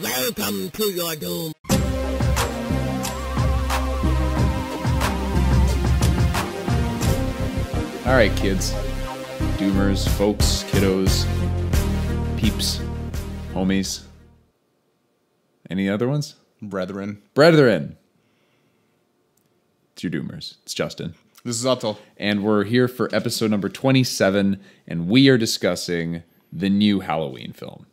Welcome to your doom. All right, kids, doomers, folks, kiddos, peeps, homies. Any other ones? Brethren. It's your doomers. It's Justin. This is Atul. And we're here for episode number 27, and we are discussing the new Halloween film.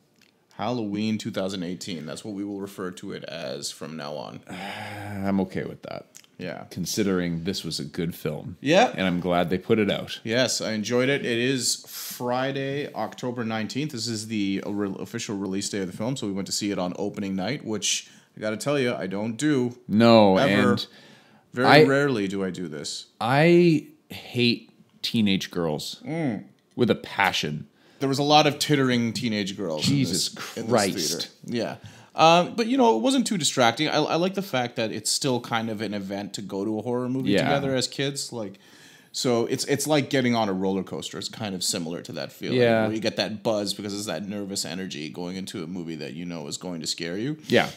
Halloween 2018. That's what we will refer to it as from now on. I'm okay with that. Yeah. Considering this was a good film. Yeah. And I'm glad they put it out. Yes, I enjoyed it. It is Friday, October 19th. This is the official release day of the film, so we went to see it on opening night, which I got to tell you, I don't do. No, ever. And very rarely do I do this. I hate teenage girls with a passion. There was a lot of tittering teenage girls. Jesus in this Christ. theater. Yeah. But, you know, it wasn't too distracting. I like the fact that it's still kind of an event to go to a horror movie together as kids. So it's like getting on a roller coaster. It's kind of similar to that feeling. Yeah. Where you get that buzz because it's that nervous energy going into a movie that you know is going to scare you. Yeah.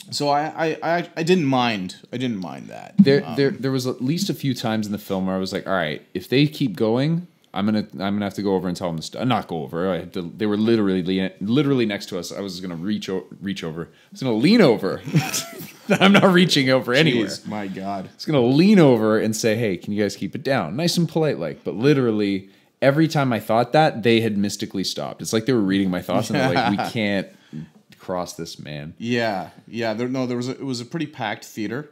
So I didn't mind. I didn't mind that. There was at least a few times in the film where I was like, all right, if they keep going, I'm gonna have to go over and tell them to stop. Not go over. They were literally next to us. I was gonna reach over. I was gonna lean over. I'm not reaching over anywhere. Jeez, my God. I was gonna lean over and say, "Hey, can you guys keep it down?" Nice and polite, like. But literally, every time I thought that, they had mystically stopped. It's like they were reading my thoughts, and they're like, "We can't cross this, man." Yeah. There was. It was a pretty packed theater.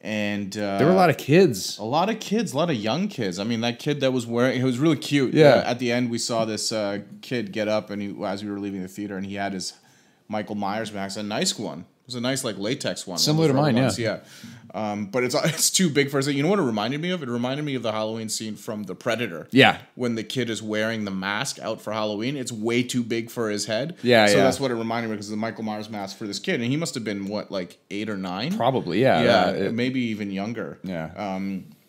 And there were a lot of kids. A lot of young kids. I mean, that kid that was wearing, it was really cute. Yeah. At the end, we saw this kid get up, and as we were leaving the theater, and he had his Michael Myers mask, a nice one. It was a nice, like, latex one. Similar to mine, yeah. But it's too big for us. You know what it reminded me of? It reminded me of the Halloween scene from The Predator. Yeah. When the kid is wearing the mask out for Halloween, it's way too big for his head. Yeah, So yeah. that's what it reminded me of, because the Michael Myers mask for this kid, and he must have been, what, like 8 or 9? Probably, yeah. Yeah, maybe even younger. Yeah.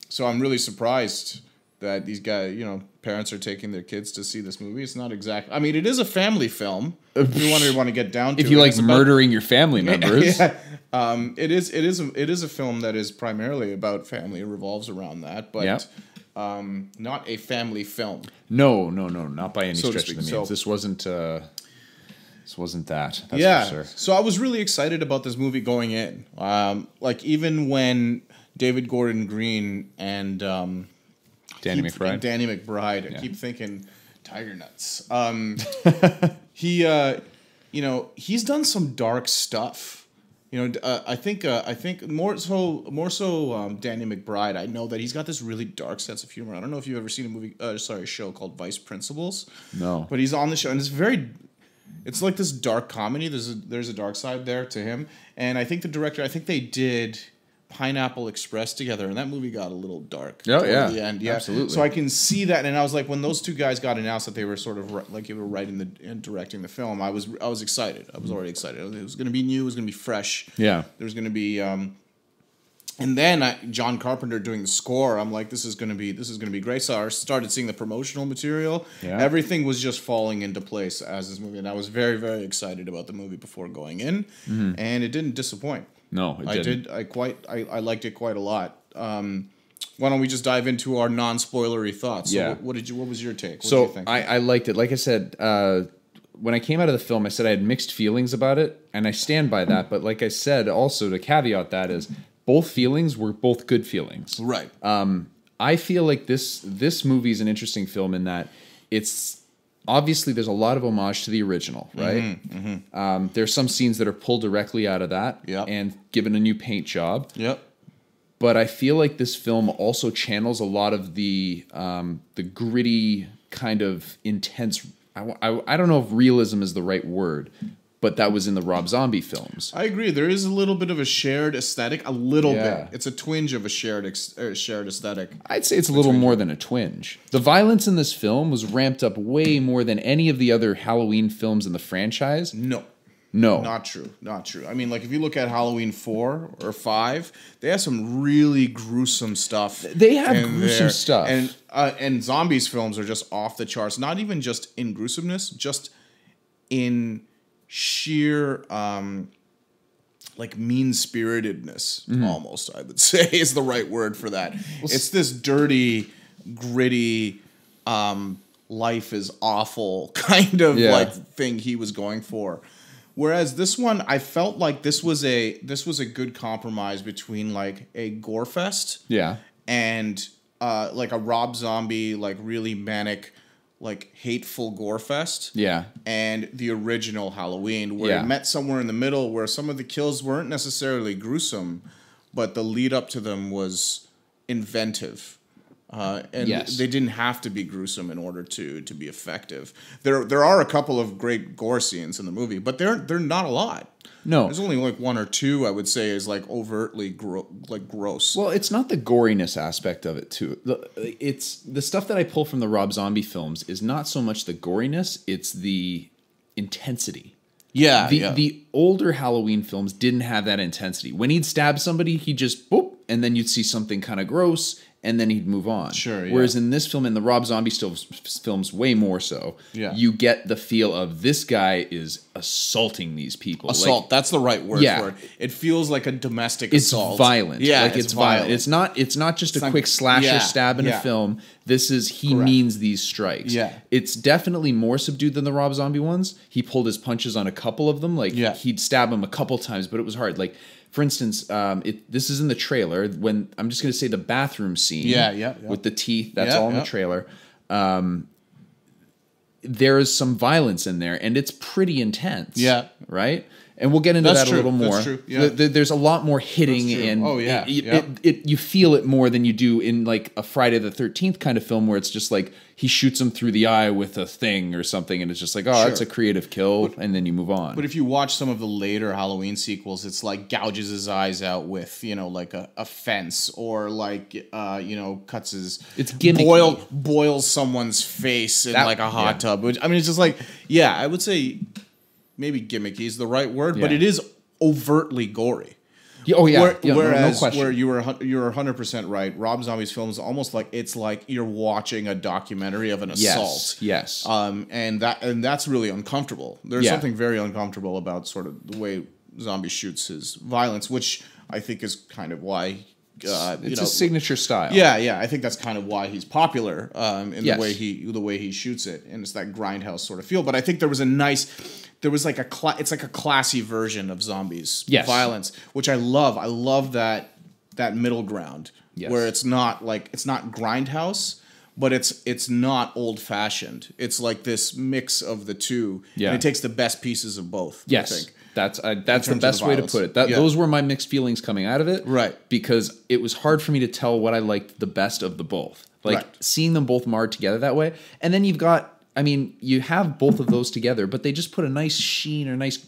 So I'm really surprised that these guys, you know, parents are taking their kids to see this movie. It's not exactly. I mean, it is a family film. If you want to get down to it. If you like murdering your family members. Yeah. It is a film that is primarily about family. It revolves around that, but not a family film. No, not by any So to stretch of the speak. means. So- This wasn't that. That's for sure. So I was really excited about this movie going in. Like, even when David Gordon Green and Danny McBride. Danny McBride. I keep thinking Tiger Nuts. He, you know, he's done some dark stuff. You know, I think more so Danny McBride. I know that he's got this really dark sense of humor. I don't know if you've ever seen a show called Vice Principals. No. But he's on the show, and it's like this dark comedy. There's a dark side there to him, and I think the director. I think they did Pineapple Express together, and that movie got a little dark. Oh, yeah. The end. Yeah, absolutely. So I can see that, and I was like, when those two guys got announced that they were sort of like they were writing and directing the film, I was excited. I was already excited. It was going to be new. It was going to be fresh. Yeah. There was going to be, and then John Carpenter doing the score. I'm like, this is going to be great. So I started seeing the promotional material. Yeah. Everything was just falling into place as this movie, and I was very, very excited about the movie before going in, and it didn't disappoint. No, it didn't. I liked it quite a lot. Why don't we just dive into our non-spoilery thoughts? Yeah. So what was your take? What did So you think? I liked it. Like I said, when I came out of the film, I said I had mixed feelings about it, and I stand by that. But like I said, also to caveat that is both feelings were both good feelings. Right. I feel like this movie is an interesting film in that it's obviously there's a lot of homage to the original, right? There's some scenes that are pulled directly out of that and given a new paint job. Yep. But I feel like this film also channels a lot of the gritty kind of intense. I don't know if realism is the right word, but that was in the Rob Zombie films. I agree. There is a little bit of a shared aesthetic, a little Yeah. bit. It's a twinge of a shared aesthetic. I'd say it's a little more than a twinge. The violence in this film was ramped up way more than any of the other Halloween films in the franchise. No. No. Not true. Not true. I mean, like, if you look at Halloween 4 or 5, they have some really gruesome stuff. They have in gruesome there. stuff. And zombies films are just off the charts. Not even just in gruesomeness, just in sheer like mean-spiritedness, almost, I would say, is the right word for that. It's this dirty, gritty, life is awful kind of like thing he was going for. Whereas this one, I felt like this was a good compromise between like a gore fest, and like a Rob Zombie, like really manic, like hateful gore fest, and the original Halloween, where it met somewhere in the middle, where some of the kills weren't necessarily gruesome, but the lead up to them was inventive. And they didn't have to be gruesome in order to be effective. There are a couple of great gore scenes in the movie, but they're not a lot. No, there's only like one or two I would say is like overtly gross. Well, it's not the goriness aspect of it too. It's the stuff that I pull from the Rob Zombie films is not so much the goriness; it's the intensity. The older Halloween films didn't have that intensity. When he'd stab somebody, he'd just boop, and then you'd see something kind of gross, and then he'd move on. Sure. Yeah. Whereas in this film, in the Rob Zombie films, way more so. Yeah. You get the feel of this guy is assaulting these people. Assault. Like, that's the right word for it. It feels like a domestic assault. It's violent. Yeah, like it's violent. It's not just a quick slasher stab in a film. This is he means these strikes. Yeah. It's definitely more subdued than the Rob Zombie ones. He pulled his punches on a couple of them. Like he'd stab him a couple times, but it was hard. Like, for instance, this is in the trailer when I'm just going to say the bathroom scene. With the teeth. That's all in the trailer. There is some violence in there, and it's pretty intense. Yeah. Right? And we'll get into that a little more. That's true. Yeah. There's a lot more hitting, and you feel it more than you do in like a Friday the 13th kind of film where it's just like he shoots him through the eye with a thing or something, and it's just like, oh, that's a creative kill, and then you move on. But if you watch some of the later Halloween sequels, it's like gouges his eyes out with, like a fence, or like, cuts his... It's gimmicky. Boils someone's face in like a hot tub. Which, I mean, it's just like, I would say... Maybe gimmicky is the right word, but it is overtly gory. Whereas, no question. Where you're 100% right, Rob Zombie's film is almost like it's like you're watching a documentary of an assault. Yes. And that's really uncomfortable. There's something very uncomfortable about sort of the way Zombie shoots his violence, which I think is kind of why. It's a signature style. I think that's kind of why he's popular in the way he shoots it, and it's that grindhouse sort of feel. But I think it's like a classy version of Zombies violence, which I love. I love that middle ground where it's not grindhouse, but it's not old fashioned. It's like this mix of the two, and it takes the best pieces of both. Yes. I think. That's the best way to put it. Those were my mixed feelings coming out of it. Right. Because it was hard for me to tell what I liked the best of the both. Like seeing them both marred together that way. And then you have both of those together, but they just put a nice sheen or nice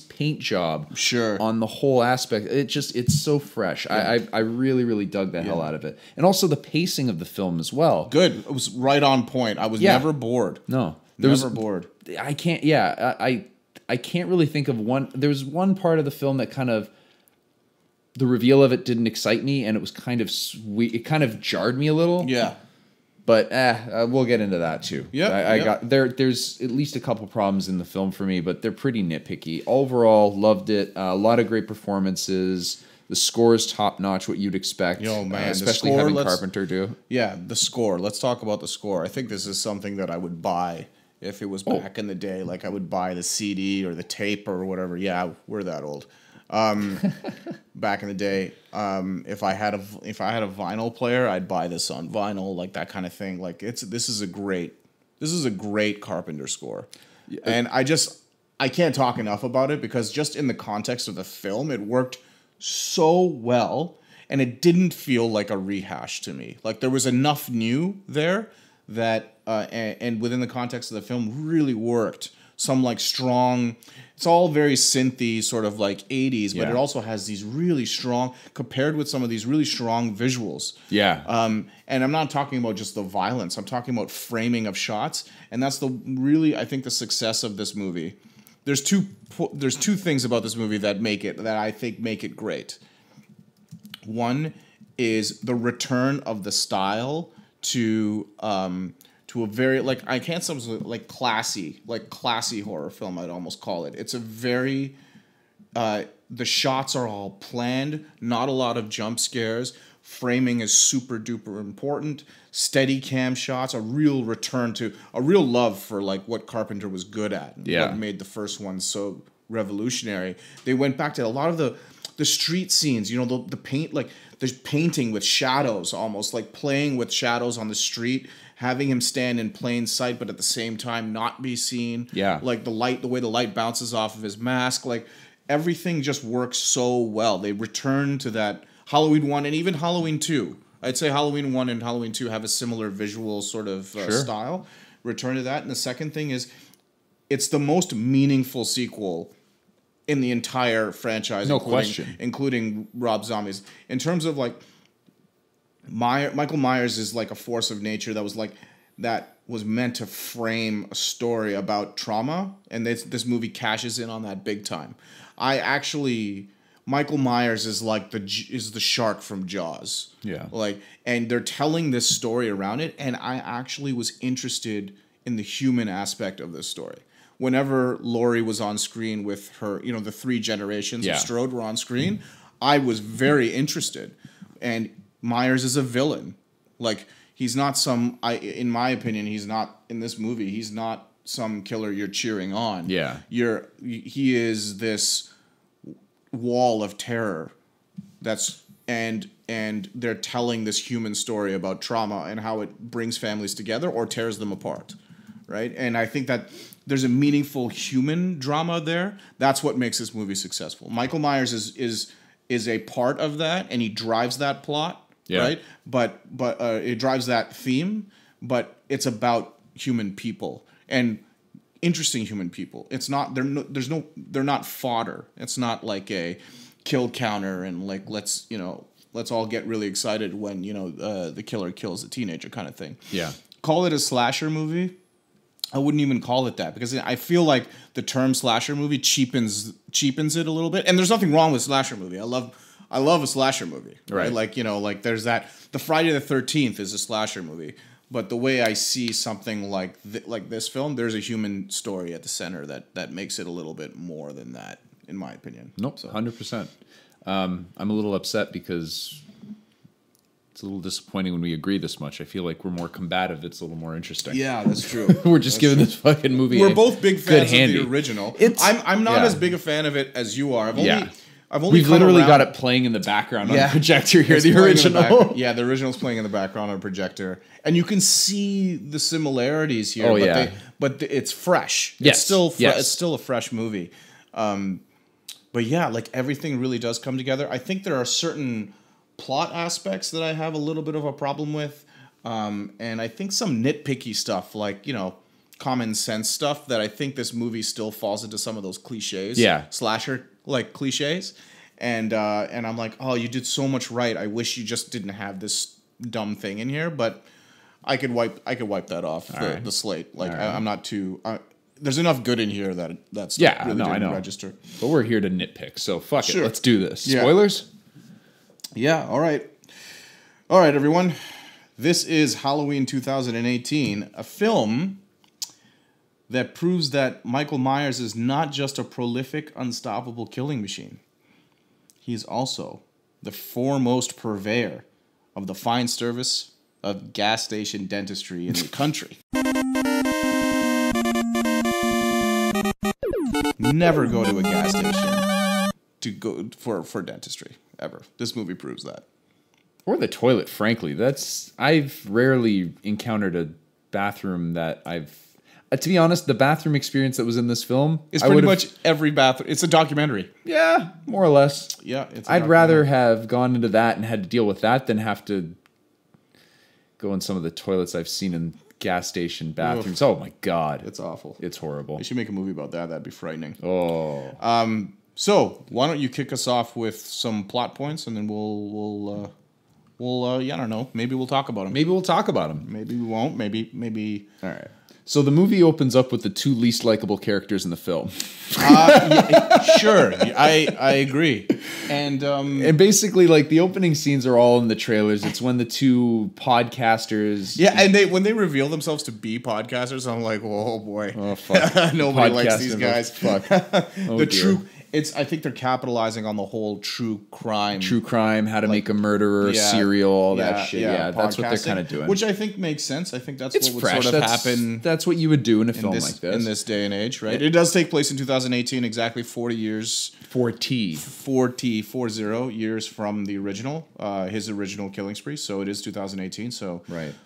paint job on the whole aspect. It's so fresh. I really, really dug the hell out of it. And also the pacing of the film as well. Good. It was right on point. I was never bored. No. Never bored. I can't I can't really think of one. There was one part of the film that kind of, the reveal of it didn't excite me, and it was kind of sweet. It kind of jarred me a little. Yeah. But we'll get into that too. Yeah. There's at least a couple problems in the film for me, but they're pretty nitpicky. Overall, loved it. A lot of great performances. The score is top notch, what you'd expect. Yo, man, especially having Carpenter do. Yeah, the score. Let's talk about the score. I think this is something that I would buy. If it was back in the day, like I would buy the CD or the tape or whatever. Yeah, we're that old. Back in the day, if I had a vinyl player, I'd buy this on vinyl, like that kind of thing. Like this is a great Carpenter score, and I can't talk enough about it because just in the context of the film, it worked so well, and it didn't feel like a rehash to me. Like there was enough new there that. And within the context of the film, really worked. Some like strong, it's all very synthy, sort of like 80s, but it also has these really strong, compared with some of these really strong visuals. Yeah. And I'm not talking about just the violence. I'm talking about framing of shots, and that's I think the success of this movie. There's two things about this movie that I think make it great. One is the return of the style to to a very like I can't sometimes like classy horror film. I'd almost call it. It's a very the shots are all planned, not a lot of jump scares. Framing is super duper important. Steady cam shots, a real return to a real love for like what Carpenter was good at and what made the first one so revolutionary. They went back to a lot of the street scenes, you know, the paint, like the painting with shadows, almost like playing with shadows on the street, having him stand in plain sight, but at the same time not be seen. Yeah. Like the way the light bounces off of his mask, like everything just works so well. They return to that Halloween 1 and even Halloween 2. I'd say Halloween 1 and Halloween 2 have a similar visual sort of style. Return to that. And the second thing is, it's the most meaningful sequel in the entire franchise. No question. Including Rob Zombie's. In terms of like, Michael Myers is like a force of nature that was meant to frame a story about trauma. And this movie cashes in on that big time. Michael Myers is like the shark from Jaws. Yeah. Like, and they're telling this story around it, and I actually was interested in the human aspect of this story. Whenever Laurie was on screen with her, you know, the 3 generations of Strode were on screen, I was very interested. And Myers is a villain. Like, he's not in my opinion, he's not in this movie. He's not some killer you're cheering on. Yeah. He is this wall of terror and they're telling this human story about trauma and how it brings families together or tears them apart, right? And I think that there's a meaningful human drama there. That's what makes this movie successful. Michael Myers is a part of that, and he drives that plot, right? But it drives that theme, but it's about human people and interesting human people. It's not they're not fodder. It's not like a kill counter and like let's all get really excited when the killer kills a teenager kind of thing. Yeah. Call it a slasher movie. I wouldn't even call it that because I feel like the term slasher movie cheapens it a little bit. And there's nothing wrong with slasher movie. I love a slasher movie. Right. Like like there's that the Friday the 13th is a slasher movie. But the way I see something like this film, there's a human story at the center that makes it a little bit more than that, in my opinion. Nope, 100%. I'm a little upset because it's a little disappointing when we agree this much. I feel like we're more combative. It's a little more interesting. Yeah, that's true. We're just giving this fucking movie We're both big fans of the original. I'm not as big a fan of it as you are. We've literally got it playing in the background on the projector here. The original. The original's playing in the background on a projector. And you can see the similarities here. But it's fresh. Yes. It's still a fresh movie. But yeah, like everything really does come together. I think there are certain plot aspects that I have a little bit of a problem with. And I think some nitpicky stuff, like, common sense stuff that I think this movie still falls into some of those cliches. Yeah. Slasher like cliches. And I'm like, oh, you did so much right. I wish you just didn't have this dumb thing in here, but I could wipe that off the slate. Like I'm not too there's enough good in here that's really didn't register. But we're here to nitpick, so fuck it. Let's do this. Spoilers? Yeah, all right. All right, everyone. This is Halloween 2018, a film that proves that Michael Myers is not just a prolific, unstoppable killing machine. He's also the foremost purveyor of the fine service of gas station dentistry in the country. Never go to a gas station to go for dentistry, ever. This movie proves that. Or the toilet, frankly. I've rarely encountered a bathroom that to be honest, the bathroom experience that was in this film is pretty much every bathroom. It's a documentary. Yeah, more or less. Yeah, I'd rather have gone into that and had to deal with that than have to go in some of the toilets I've seen in gas station bathrooms. Oof. Oh my god, it's awful. It's horrible. They should make a movie about that. That'd be frightening. Oh. So why don't you kick us off with some plot points, and then we'll I don't know. Maybe we'll talk about them. Maybe we'll talk about them. Maybe we won't. Maybe. All right. So the movie opens up with the 2 least likable characters in the film. Sure, I agree. And basically, like, the opening scenes are all in the trailers. It's when the two podcasters... Yeah, and when they reveal themselves to be podcasters, I'm like, oh boy. Oh, fuck. Nobody likes these guys. Fuck. Oh, the dear. true... I think they're capitalizing on the whole true crime. True crime, how to make a murderer, serial, all that shit. Yeah, that's what they're kind of doing. Which I think makes sense. I think that's it's what fresh. would sort of happen. That's what you would do in a film like this. In this day and age, right? It does take place in 2018, exactly 40 years. 40 years from the original, his original Killing Spree. So it is 2018. So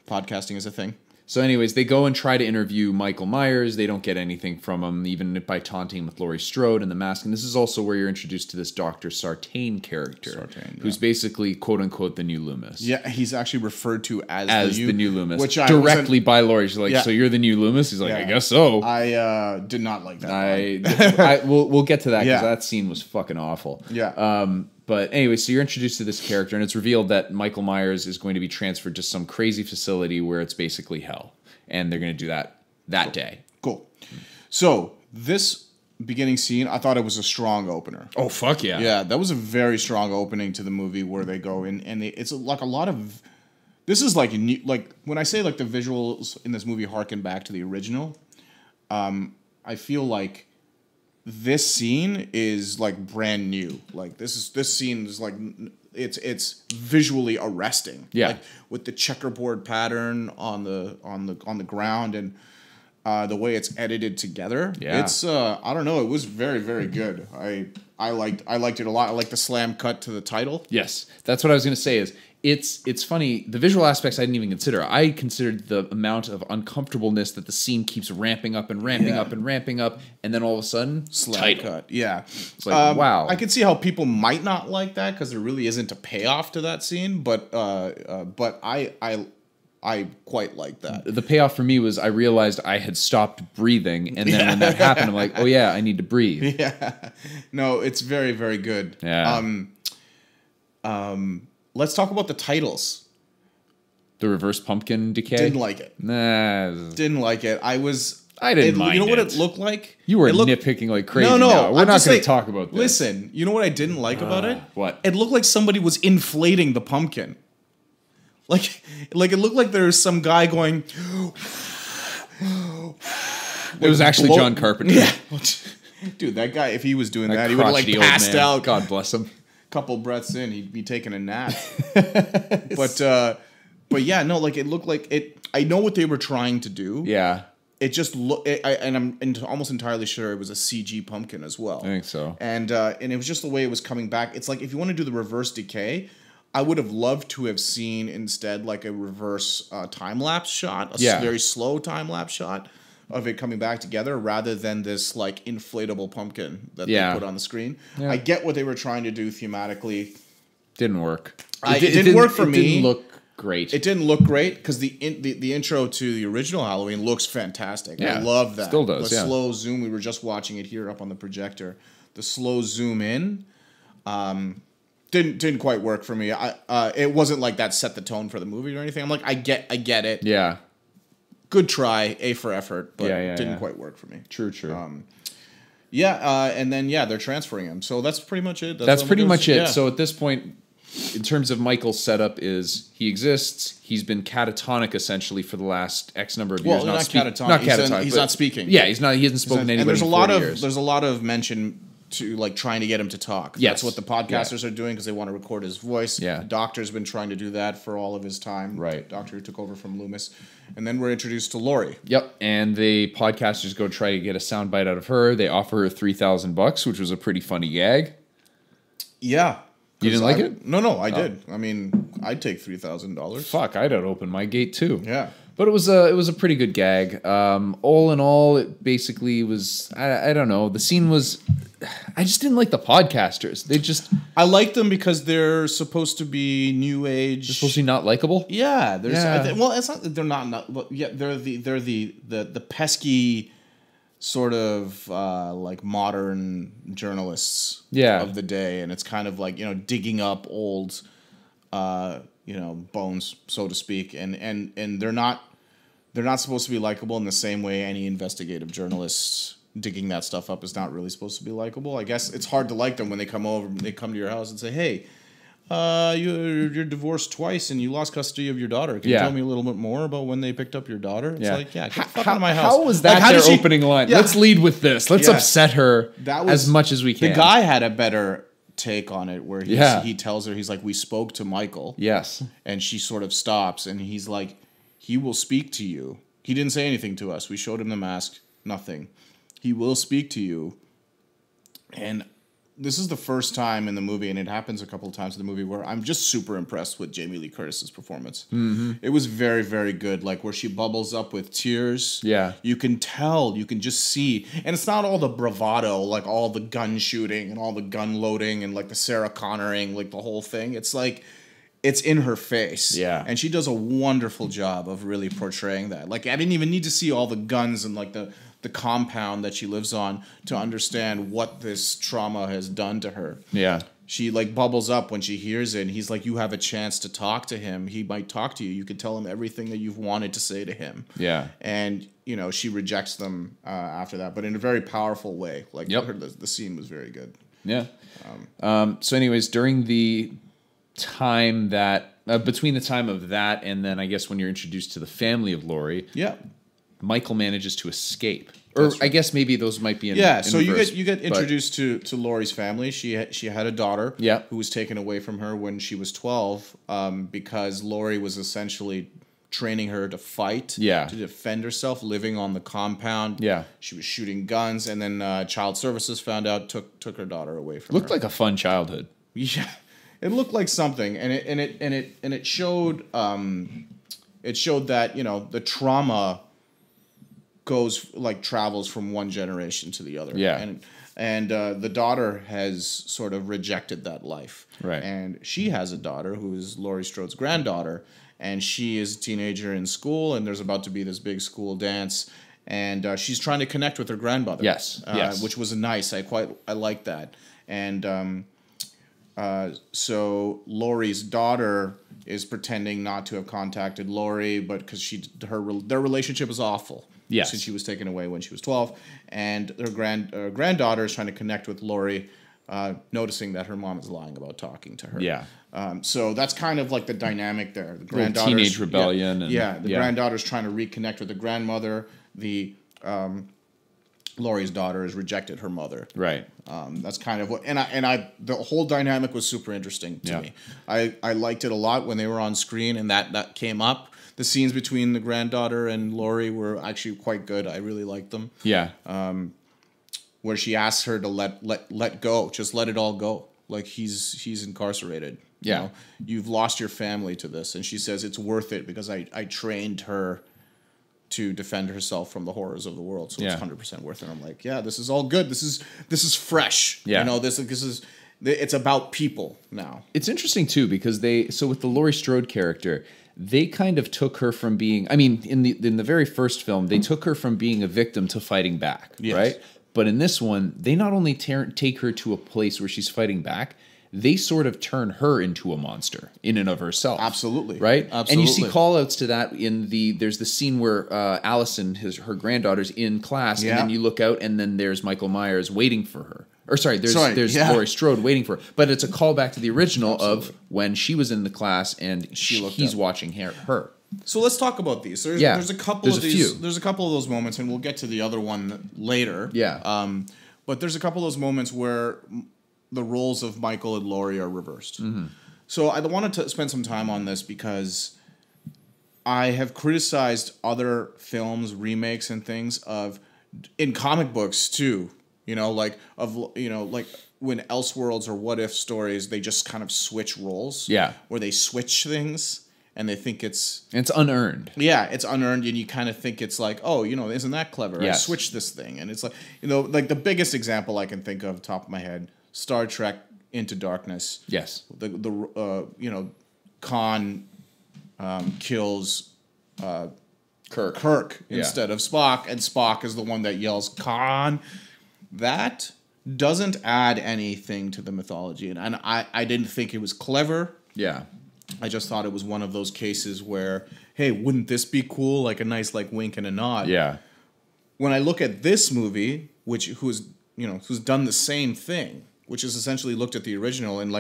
podcasting is a thing. So anyways, they go and try to interview Michael Myers. They don't get anything from him, even by taunting with Laurie Strode and the mask. And this is also where you're introduced to this Dr. Sartain character, who's basically, quote-unquote, the new Loomis. Yeah, he's actually referred to as the new Loomis. Which directly by Laurie. She's like, so you're the new Loomis? He's like, I guess so. I did not like that. We'll get to that, because that scene was fucking awful. Yeah. But anyway, so you're introduced to this character, and it's revealed that Michael Myers is going to be transferred to some crazy facility where it's basically hell. And they're going to do that day. Cool. So this beginning scene, I thought it was a strong opener. Oh, fuck yeah. Yeah, that was a very strong opening to the movie where they go in, and it's like a lot of... This is like when I say like the visuals in this movie harken back to the original, I feel like this scene is like brand new. Like this scene is like it's visually arresting. Yeah, like with the checkerboard pattern on the ground and the way it's edited together. Yeah, it's I don't know. It was very, very good. I liked it a lot. I like the slam cut to the title. Yes, that's what I was going to say. Is it's funny, the visual aspects I didn't even consider. I considered the amount of uncomfortableness that the scene keeps ramping up and ramping up and ramping up, and then all of a sudden, slam cut. Yeah, it's like wow. I could see how people might not like that because there really isn't a payoff to that scene, but I quite like that. The payoff for me was I realized I had stopped breathing, and then when that happened, I'm like, oh yeah, I need to breathe. Yeah, no, it's very, very good. Yeah. Let's talk about the titles. The Reverse Pumpkin Decay. Didn't like it. Nah. Didn't like it. I didn't mind it. You know what it looked like? You were nitpicking like crazy. No, now. We're not going to talk about this. Listen, you know what I didn't like about it? What? It looked like somebody was inflating the pumpkin. Like it looked like there was some guy going. It was actually John Carpenter. Yeah. Dude, that guy, if he was doing that, he would have like passed out. God bless him. Couple breaths in, he'd be taking a nap. But yeah, no, like it looked like it. I know what they were trying to do. Yeah. It just looked, and I'm almost entirely sure it was a CG pumpkin as well. I think so. And it was just the way it was coming back. It's like if you want to do the reverse decay, I would have loved to have seen instead like a reverse time lapse shot, a very slow time lapse shot of it coming back together rather than this like inflatable pumpkin that they put on the screen. Yeah. I get what they were trying to do thematically. Didn't work. It didn't work for me. It didn't look great. It didn't look great because the intro to the original Halloween looks fantastic. Yeah, I love that. Still does. The slow zoom. We were just watching it here up on the projector. The slow zoom in didn't quite work for me. It wasn't like that set the tone for the movie or anything. I'm like, I get it. Yeah. Good try, A for effort, but didn't quite work for me. True. And then they're transferring him. So that's pretty much it. That's pretty much it. Yeah. So at this point, in terms of Michael's setup, is he exists. He's been catatonic essentially for the last X number of years. Well, not catatonic. He's not speaking. Yeah, he's not. He hasn't spoken to anybody. And there's a lot of mention to like trying to get him to talk. Yes. That's what the podcasters are doing because they want to record his voice. Yeah. The Doctor's been trying to do that for all of his time. Right. Doctor who took over from Loomis. And then we're introduced to Laurie. Yep. And the podcasters go try to get a soundbite out of her. They offer her $3,000, which was a pretty funny gag. Yeah. You didn't like it? No, I did. I mean, I'd take $3,000. Fuck, I'd have opened my gate too. Yeah. But it was a pretty good gag. All in all, it basically was. I don't know. The scene was. I just didn't like the podcasters. I like them because they're supposed to be new age. They're supposed to be not likable. Yeah. Well, it's not that they're not. But yeah, they're the pesky sort of like modern journalists. Of the day, and it's kind of like digging up old. Bones, so to speak, and they're not supposed to be likable in the same way any investigative journalist digging that stuff up is not really supposed to be likable. I guess it's hard to like them when they come over, they come to your house and say, "Hey, you're divorced twice and you lost custody of your daughter. Can you tell me a little bit more about when they picked up your daughter?" It's like, get the fuck out of my house. How was that their opening line? Yeah. Let's lead with this. Let's upset her as much as we can. The guy had a better take on it where he tells her, he's like, "We spoke to Michael." Yes. And she sort of stops and he's like, "He will speak to you." He didn't say anything to us. We showed him the mask. Nothing. He will speak to you. And this is the first time in the movie, and it happens a couple of times in the movie, where I'm just super impressed with Jamie Lee Curtis's performance. Mm-hmm. It was very, very good. Like where she bubbles up with tears. Yeah. You can tell, you can just see. And it's not all the bravado, like all the gun shooting and all the gun loading and like the Sarah Connoring, like the whole thing. It's like, it's in her face. Yeah. And she does a wonderful job of really portraying that. Like I didn't even need to see all the guns and like the compound that she lives on to understand what this trauma has done to her. Yeah. She like bubbles up when she hears it and he's like, "You have a chance to talk to him. He might talk to you. You could tell him everything that you've wanted to say to him." Yeah. And, you know, she rejects them after that, but in a very powerful way. Like the scene was very good. Yeah. So anyways, during the time that, between the time of that and then I guess when you're introduced to the family of Laurie. Yeah. Michael manages to escape, or I guess maybe those might be in so reverse, you get introduced to Laurie's family. She had a daughter, who was taken away from her when she was 12, because Laurie was essentially training her to fight, to defend herself, living on the compound. Yeah, she was shooting guns, and then Child Services found out, took her daughter away from her. Looked like a fun childhood. Yeah, it looked like something, and it showed that, you know, the trauma travels from one generation to the other. Yeah. And the daughter has sort of rejected that life. Right. And she has a daughter who is Laurie Strode's granddaughter, and she is a teenager in school, and there's about to be this big school dance, and she's trying to connect with her grandmother. Yes. Which was nice. I liked that. And so Laurie's daughter is pretending not to have contacted Laurie, but because their relationship is awful. Yes. Since she was taken away when she was 12. And her granddaughter is trying to connect with Laurie, noticing that her mom is lying about talking to her. Yeah. So that's kind of like the dynamic there. The granddaughter's teenage rebellion. The granddaughter's trying to reconnect with the grandmother. Laurie's daughter has rejected her mother. Right. That's kind of what, and the whole dynamic was super interesting to me. I liked it a lot when they were on screen and that came up. The scenes between the granddaughter and Laurie were actually quite good. I really liked them. Yeah. Where she asks her to let go, just let it all go. Like he's incarcerated. Yeah. You know? You've lost your family to this, and she says it's worth it because I trained her to defend herself from the horrors of the world. So it's 100% worth it. I'm like, yeah, this is all good. This is fresh. Yeah. You know, this is it's about people now. It's interesting too because with the Laurie Strode character, they kind of took her from being, I mean, in the very first film, they took her from being a victim to fighting back, right? But in this one, they not only take her to a place where she's fighting back, they sort of turn her into a monster in and of herself. Absolutely. Right? Absolutely. And you see call-outs to that there's the scene where Allison, her granddaughter's in class, and then you look out, and then there's Michael Myers waiting for her. Or there's Laurie Strode waiting for her. But it's a callback to the original of when she was in the class and he's watching her. So let's talk about these. There's a couple of these. There's a couple of those moments, and we'll get to the other one later. Yeah. But there's a couple of those moments where the roles of Michael and Laurie are reversed. Mm-hmm. So I wanted to spend some time on this because I have criticized other films, remakes, and things in comic books too. You know, like when Elseworlds or What If stories, they just kind of switch roles. Yeah. Where they switch things and they think it's unearned. Yeah, it's unearned, and you kind of think it's like, oh, you know, isn't that clever? Yes. I switched this thing. And it's like, you know, like the biggest example I can think of top of my head, Star Trek Into Darkness. Yes. Khan kills Kirk instead of Spock, and Spock is the one that yells Khan. That doesn't add anything to the mythology, and I didn't think it was clever. Yeah. I just thought it was one of those cases where, hey, wouldn't this be cool? Like a nice wink and a nod. Yeah. when I look at this movie, who's done the same thing, which is essentially looked at the original and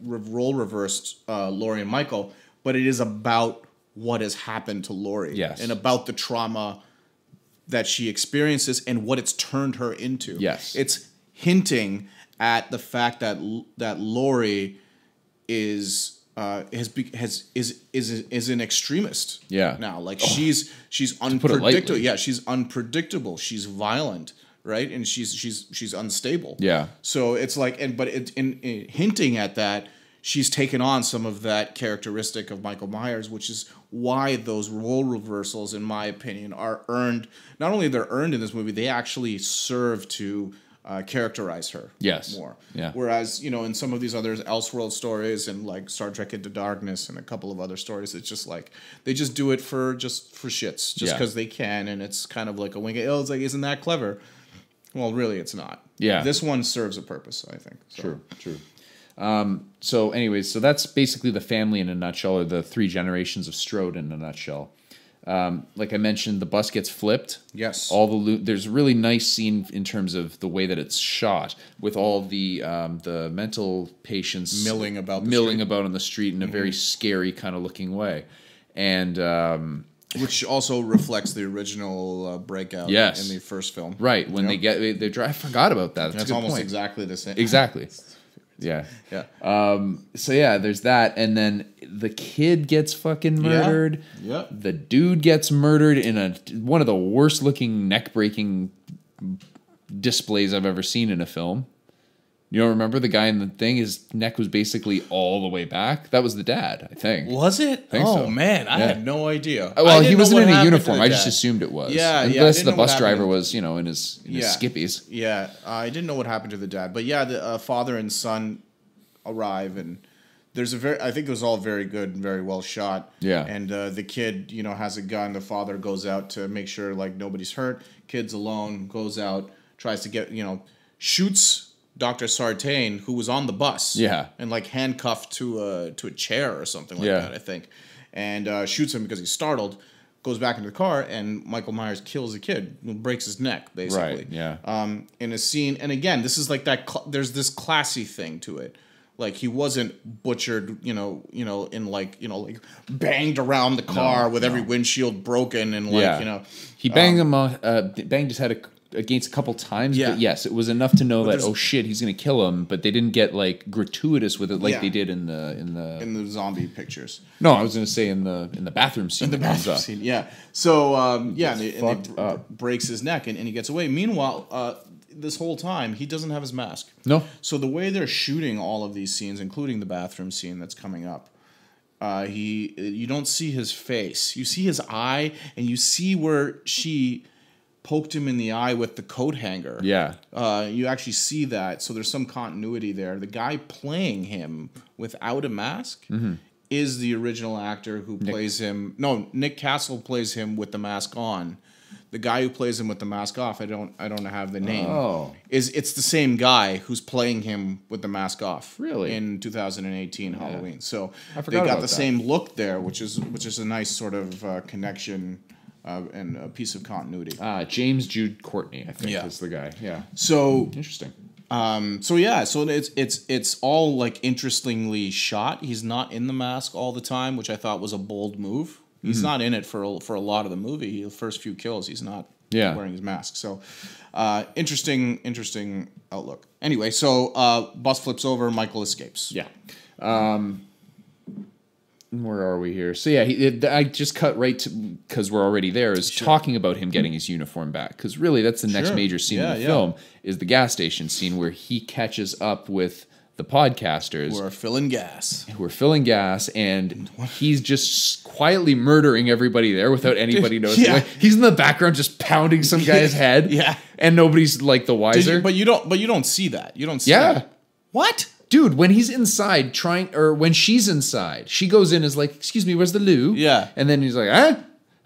role reversed Laurie and Michael, but it is about what has happened to Laurie, Yes. and about the trauma that she experiences and what it's turned her into. Yes. It's hinting at the fact that Laurie is an extremist. Yeah. Now, like she's unpredictable. lightly. Yeah, she's unpredictable. She's violent, right? And she's unstable. Yeah. So it's like, but in hinting at that, she's taken on some of that characteristic of Michael Myers, which is why those role reversals, in my opinion, are earned. Not only they're earned in this movie, they actually serve to characterize her more. Yeah. Whereas, in some of these other Elseworld stories and like Star Trek Into Darkness and a couple of other stories, it's just like they just do it for shits, just because they can, and it's kind of like a wink. It's like, isn't that clever? Well, really, it's not. Yeah. This one serves a purpose, I think. So. True. So anyways, so that's basically the family in a nutshell, or the 3 generations of Strode in a nutshell. Like I mentioned, the bus gets flipped. Yes. There's a really nice scene in terms of the way that it's shot, with all the mental patients milling about on the street in a very scary kind of looking way, and which also reflects the original breakout in the first film. Right, when they drive. I forgot about that. That's a good almost point. Exactly the same. Exactly. Yeah. So yeah, there's that, and then the kid gets fucking murdered. Yeah. The dude gets murdered in one of the worst looking neck breaking displays I've ever seen in a film. You don't remember the guy in the thing? His neck was basically all the way back. That was the dad, I think. Was it? I think so. Man, I had no idea. Well, he wasn't in a uniform. I just assumed it was. Yeah, unless the bus driver was, in his skippies. Yeah, I didn't know what happened to the dad, but yeah, the father and son arrive, and there's I think it was all very good and very well shot. Yeah. And the kid, has a gun. The father goes out to make sure like nobody's hurt. Kid's alone. Goes out, tries to get, shoots Dr. Sartain, who was on the bus. Yeah. And like handcuffed to a chair or something like that, I think. And shoots him because he's startled. Goes back into the car, and Michael Myers kills the kid, breaks his neck, basically. Right, yeah. In a scene, and again, this is like that. There's this classy thing to it. Like he wasn't butchered, in like banged around the car with every windshield broken, and he banged banged his head against a couple times. Yeah. But yes, it was enough to know that shit, he's gonna kill him. But they didn't get like gratuitous with it like they did in the zombie pictures. No, I was gonna say in the bathroom scene. In the bathroom scene, yeah. So and he breaks his neck, and he gets away. Meanwhile, this whole time he doesn't have his mask. No. So the way they're shooting all of these scenes, including the bathroom scene that's coming up, you don't see his face. You see his eye, and you see where she poked him in the eye with the coat hanger. Yeah. You actually see that. So there's some continuity there. The guy playing him without a mask is the original actor who plays him. No, Nick Castle plays him with the mask on. The guy who plays him with the mask off, I don't have the name. Oh. It's the same guy who's playing him with the mask off. Really? In 2018 Halloween. So I they got about the that. same look there, which is a nice sort of connection and a piece of continuity. James Jude Courtney, I think, is the guy. Yeah. So interesting. So it's all like interestingly shot. He's not in the mask all the time, which I thought was a bold move. He's not in it for a lot of the movie. The first few kills, he's not wearing his mask. So interesting outlook. Anyway, so bus flips over. Michael escapes. Yeah. Where are we here? So yeah, I just cut right to, because we're already there, is talking about him getting his uniform back. Because really, that's the next major scene in the film, is the gas station scene where he catches up with the podcasters who are filling gas, and he's just quietly murdering everybody there without anybody noticing. Like, he's in the background just pounding some guy's head, and nobody's like the wiser. But you don't see that. You don't see that. What? Dude, when he's inside when she's inside, she goes in as like, excuse me, where's the loo? Yeah. And then he's like, huh?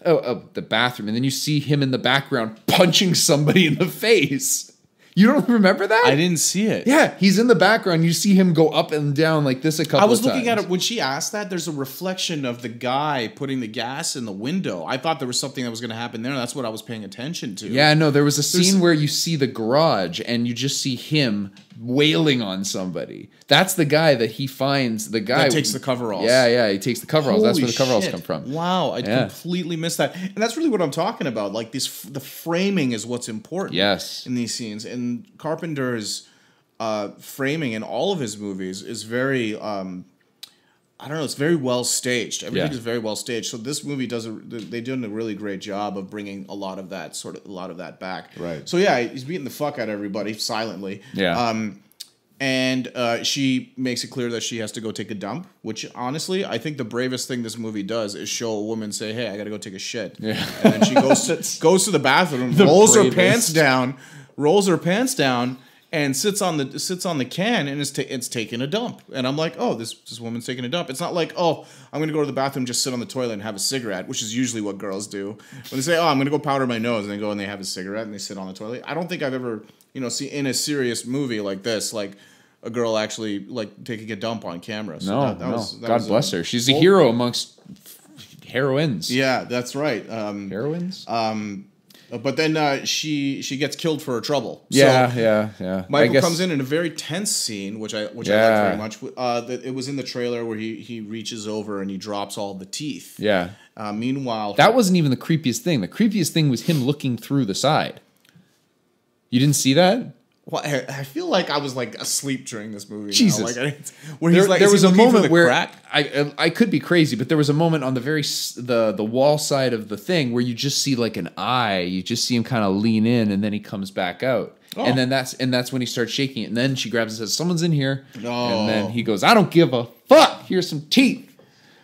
Oh, the bathroom. And then you see him in the background punching somebody in the face. You don't remember that? I didn't see it. Yeah, he's in the background. You see him go up and down like this a couple of times. I was looking at it when she asked that. There's a reflection of the guy putting the gas in the window. I thought there was something that was going to happen there. And that's what I was paying attention to. Yeah, no, there was a scene where you see the garage and you just see him wailing on somebody. That's the guy that he finds. The guy that takes the coveralls. Yeah, he takes the coveralls. That's where the coveralls come from. Wow, I completely missed that. And that's really what I'm talking about. Like the framing is what's important. Yes, in these scenes. And Carpenter's framing in all of his movies is very I don't know, it's very well staged. Everything is very well staged. So this movie they did a really great job of bringing a lot of that back. Right. So yeah, he's beating the fuck out of everybody silently. Yeah. And she makes it clear that she has to go take a dump, which honestly, I think the bravest thing this movie does is show a woman say, "Hey, I got to go take a shit." Yeah. And then she goes to the bathroom, rolls her pants down, and sits on the can and it's taking a dump. And I'm like, "Oh, this woman's taking a dump." It's not like, "Oh, I'm going to go to the bathroom, just sit on the toilet and have a cigarette," which is usually what girls do. When they say, "Oh, I'm going to go powder my nose," and they go and they have a cigarette and they sit on the toilet. I don't think I've ever see in a serious movie like this, like a girl actually like taking a dump on camera. So God bless her. She's a hero amongst heroines. Yeah, that's right. Heroines. But then she gets killed for her trouble. Yeah. Michael comes in a very tense scene, which I like very much. It was in the trailer where he reaches over and he drops all the teeth. Yeah. Meanwhile, that wasn't even the creepiest thing. The creepiest thing was him looking through the side. You didn't see that? Well, I feel like I was like asleep during this movie. Jesus, where he's like, there was a moment where crack? I could be crazy, but there was a moment on the the wall side of the thing where you just see like an eye. You just see him kind of lean in, and then he comes back out, and then that's when he starts shaking it. And then she grabs and says, "Someone's in here," and then he goes, "I don't give a fuck. Here's some teeth."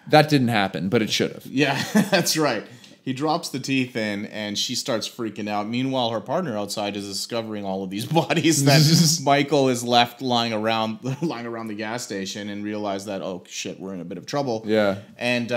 That didn't happen, but it should have. Yeah, that's right. He drops the teeth in, and she starts freaking out. Meanwhile, her partner outside is discovering all of these bodies that Michael is left lying around the gas station, and realize that, oh shit, we're in a bit of trouble. Yeah. And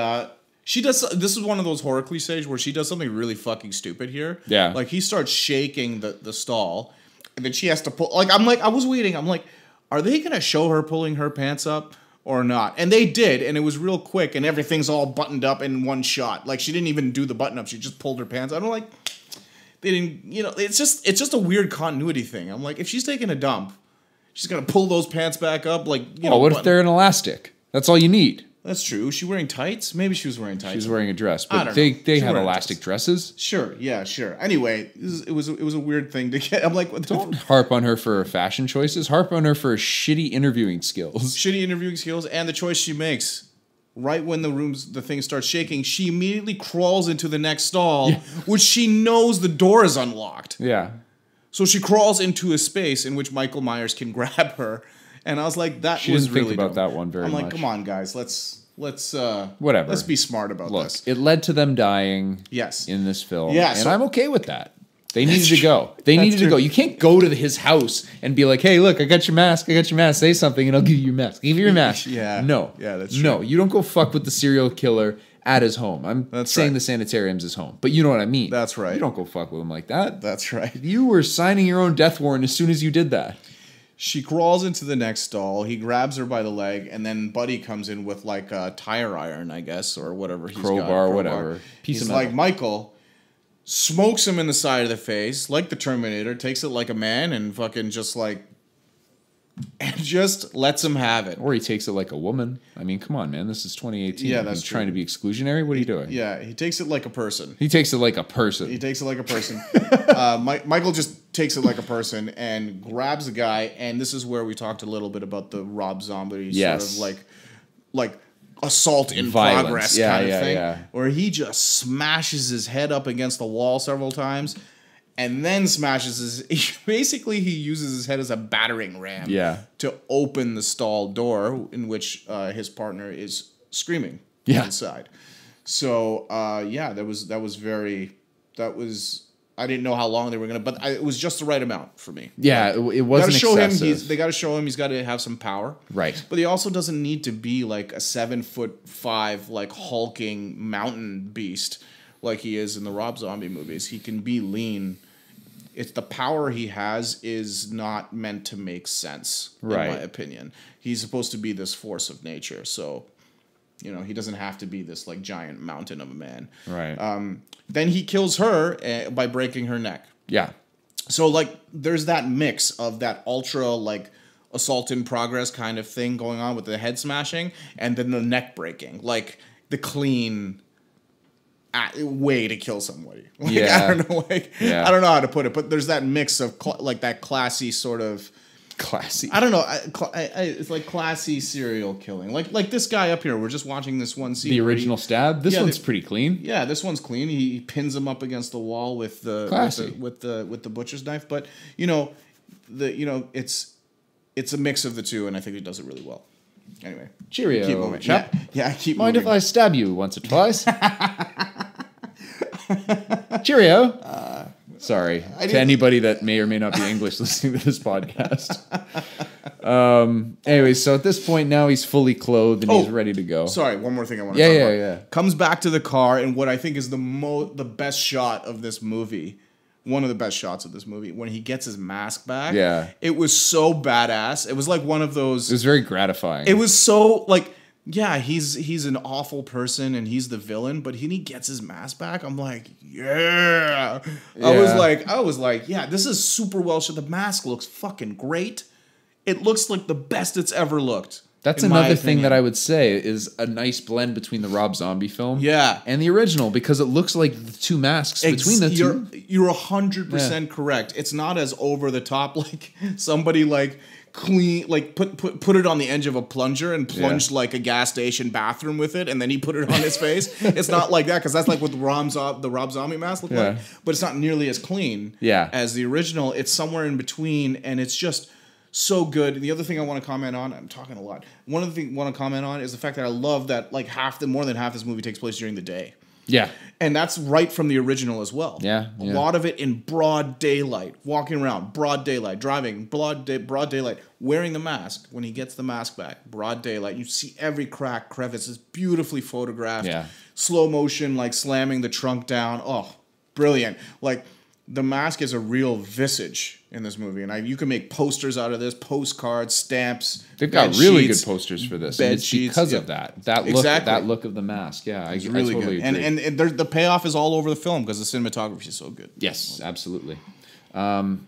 she does. This is one of those horror cliches where she does something really fucking stupid here. Yeah. Like he starts shaking the stall, and then she has to pull. I was waiting. I'm like, are they gonna show her pulling her pants up? Or not. And they did, and it was real quick, and everything's all buttoned up in one shot. Like, she didn't even do the button up, she just pulled her pants. I'm like, they didn't, it's just a weird continuity thing. I'm like, if she's taking a dump, she's gonna pull those pants back up, like, what if they're an elastic? That's all you need. That's true. Was she wearing tights? Maybe she was wearing tights. She was wearing a dress, but they had elastic dresses. Sure, yeah, sure. Anyway, it was a weird thing to get. I'm like, what don't harp on her for her fashion choices. Harp on her for her shitty interviewing skills. Shitty interviewing skills, and the choice she makes. Right when the thing starts shaking, she immediately crawls into the next stall, which she knows the door is unlocked. Yeah. So she crawls into a space in which Michael Myers can grab her. And I was like, she was really think about dumb. That one very much. I'm like, come on, guys, let's whatever. Let's be smart about this. It led to them dying. Yes. In this film. Yeah, and I'm okay with that. They needed to go. They needed to go. You can't go to his house and be like, "Hey, look, I got your mask. Say something, and I'll give you your mask. Give you your mask." Yeah. No. Yeah, that's true. No, you don't go fuck with the serial killer at his home. I'm saying the sanitarium's his home, but you know what I mean. That's right. You don't go fuck with him like that. That's right. You were signing your own death warrant as soon as you did that. She crawls into the next stall. He grabs her by the leg, and then Buddy comes in with like a tire iron, I guess, or whatever he's got. Crowbar, whatever. He's like, Michael, smokes him in the side of the face, like the Terminator, takes it like a man, and fucking just lets him have it. Or he takes it like a woman. I mean, come on, man. This is 2018. Yeah, that's trying to be exclusionary. What are you doing? Yeah, he takes it like a person. Michael just takes it like a person and grabs the guy. And this is where we talked a little bit about the Rob Zombie sort of like assault in progress kind of thing. Where he just smashes his head up against the wall several times. And then basically he uses his head as a battering ram to open the stall door in which his partner is screaming inside. So, I didn't know how long they were going to, but it was just the right amount for me. Yeah, it wasn't excessive. They got to show him he's got to have some power. Right. But he also doesn't need to be like a 7'5", like hulking mountain beast like he is in the Rob Zombie movies. He can be lean it's the power he has is not meant to make sense, Right. in my opinion. He's supposed to be this force of nature, so he doesn't have to be this like giant mountain of a man. Right. Then he kills her by breaking her neck. Yeah. So like there's that mix of that ultra like assault in progress kind of thing going on with the head smashing and then the neck breaking, like the clean way to kill somebody. Like, Yeah. I don't know. Like, I don't know how to put it, but there's that mix of like that classy sort of. Classy. I don't know. It's like classy serial killing. Like this guy up here. We're just watching this one scene. The original stab. This one's pretty clean. Yeah, this one's clean. He pins him up against the wall with the with the butcher's knife. But it's a mix of the two, and I think he does it really well. Anyway, Cheerio, keep moving. chap. Yeah, keep Mind moving. if I stab you once or twice? Cheerio. Sorry to anybody that may or may not be English listening to this podcast. Anyway, so at this point now he's fully clothed and he's ready to go. Sorry, one more thing I want to talk about. Yeah. Comes back to the car, and what I think is the best shot of this movie, one of the best shots of this movie, when he gets his mask back. Yeah. It was so badass. It was like one of those. It was very gratifying. It was so like. Yeah, he's an awful person and he's the villain, but he gets his mask back. I'm like, yeah. I was like, yeah, this is super well shot. The mask looks fucking great. It looks like the best it's ever looked. That's another thing that I would say is a nice blend between the Rob Zombie film and the original, because it looks like the two masks between the two. You're 100% correct. It's not as over the top like somebody like clean, like put it on the edge of a plunger and plunged like a gas station bathroom with it, and then he put it on his face. It's not like that, because that's like what the Rob Zombie mask looked like, but it's not nearly as clean as the original. It's somewhere in between, and it's just so good. And the other thing I want to comment on, I'm talking a lot. One of the things I want to comment on is the fact that I love that like more than half this movie takes place during the day. Yeah. And that's right from the original as well. Yeah. A lot of it in broad daylight, walking around, broad daylight, driving, broad daylight, wearing the mask. When he gets the mask back, broad daylight, you see every crack, crevice. It's beautifully photographed. Yeah. Slow motion, like slamming the trunk down. Oh, brilliant. Like, the mask is a real visage in this movie, and you can make posters out of this, postcards, stamps. They've got really good posters for this. And it's because of that look of the mask. Yeah, I really totally good. agree. And the payoff is all over the film because the cinematography is so good. Yes, absolutely. All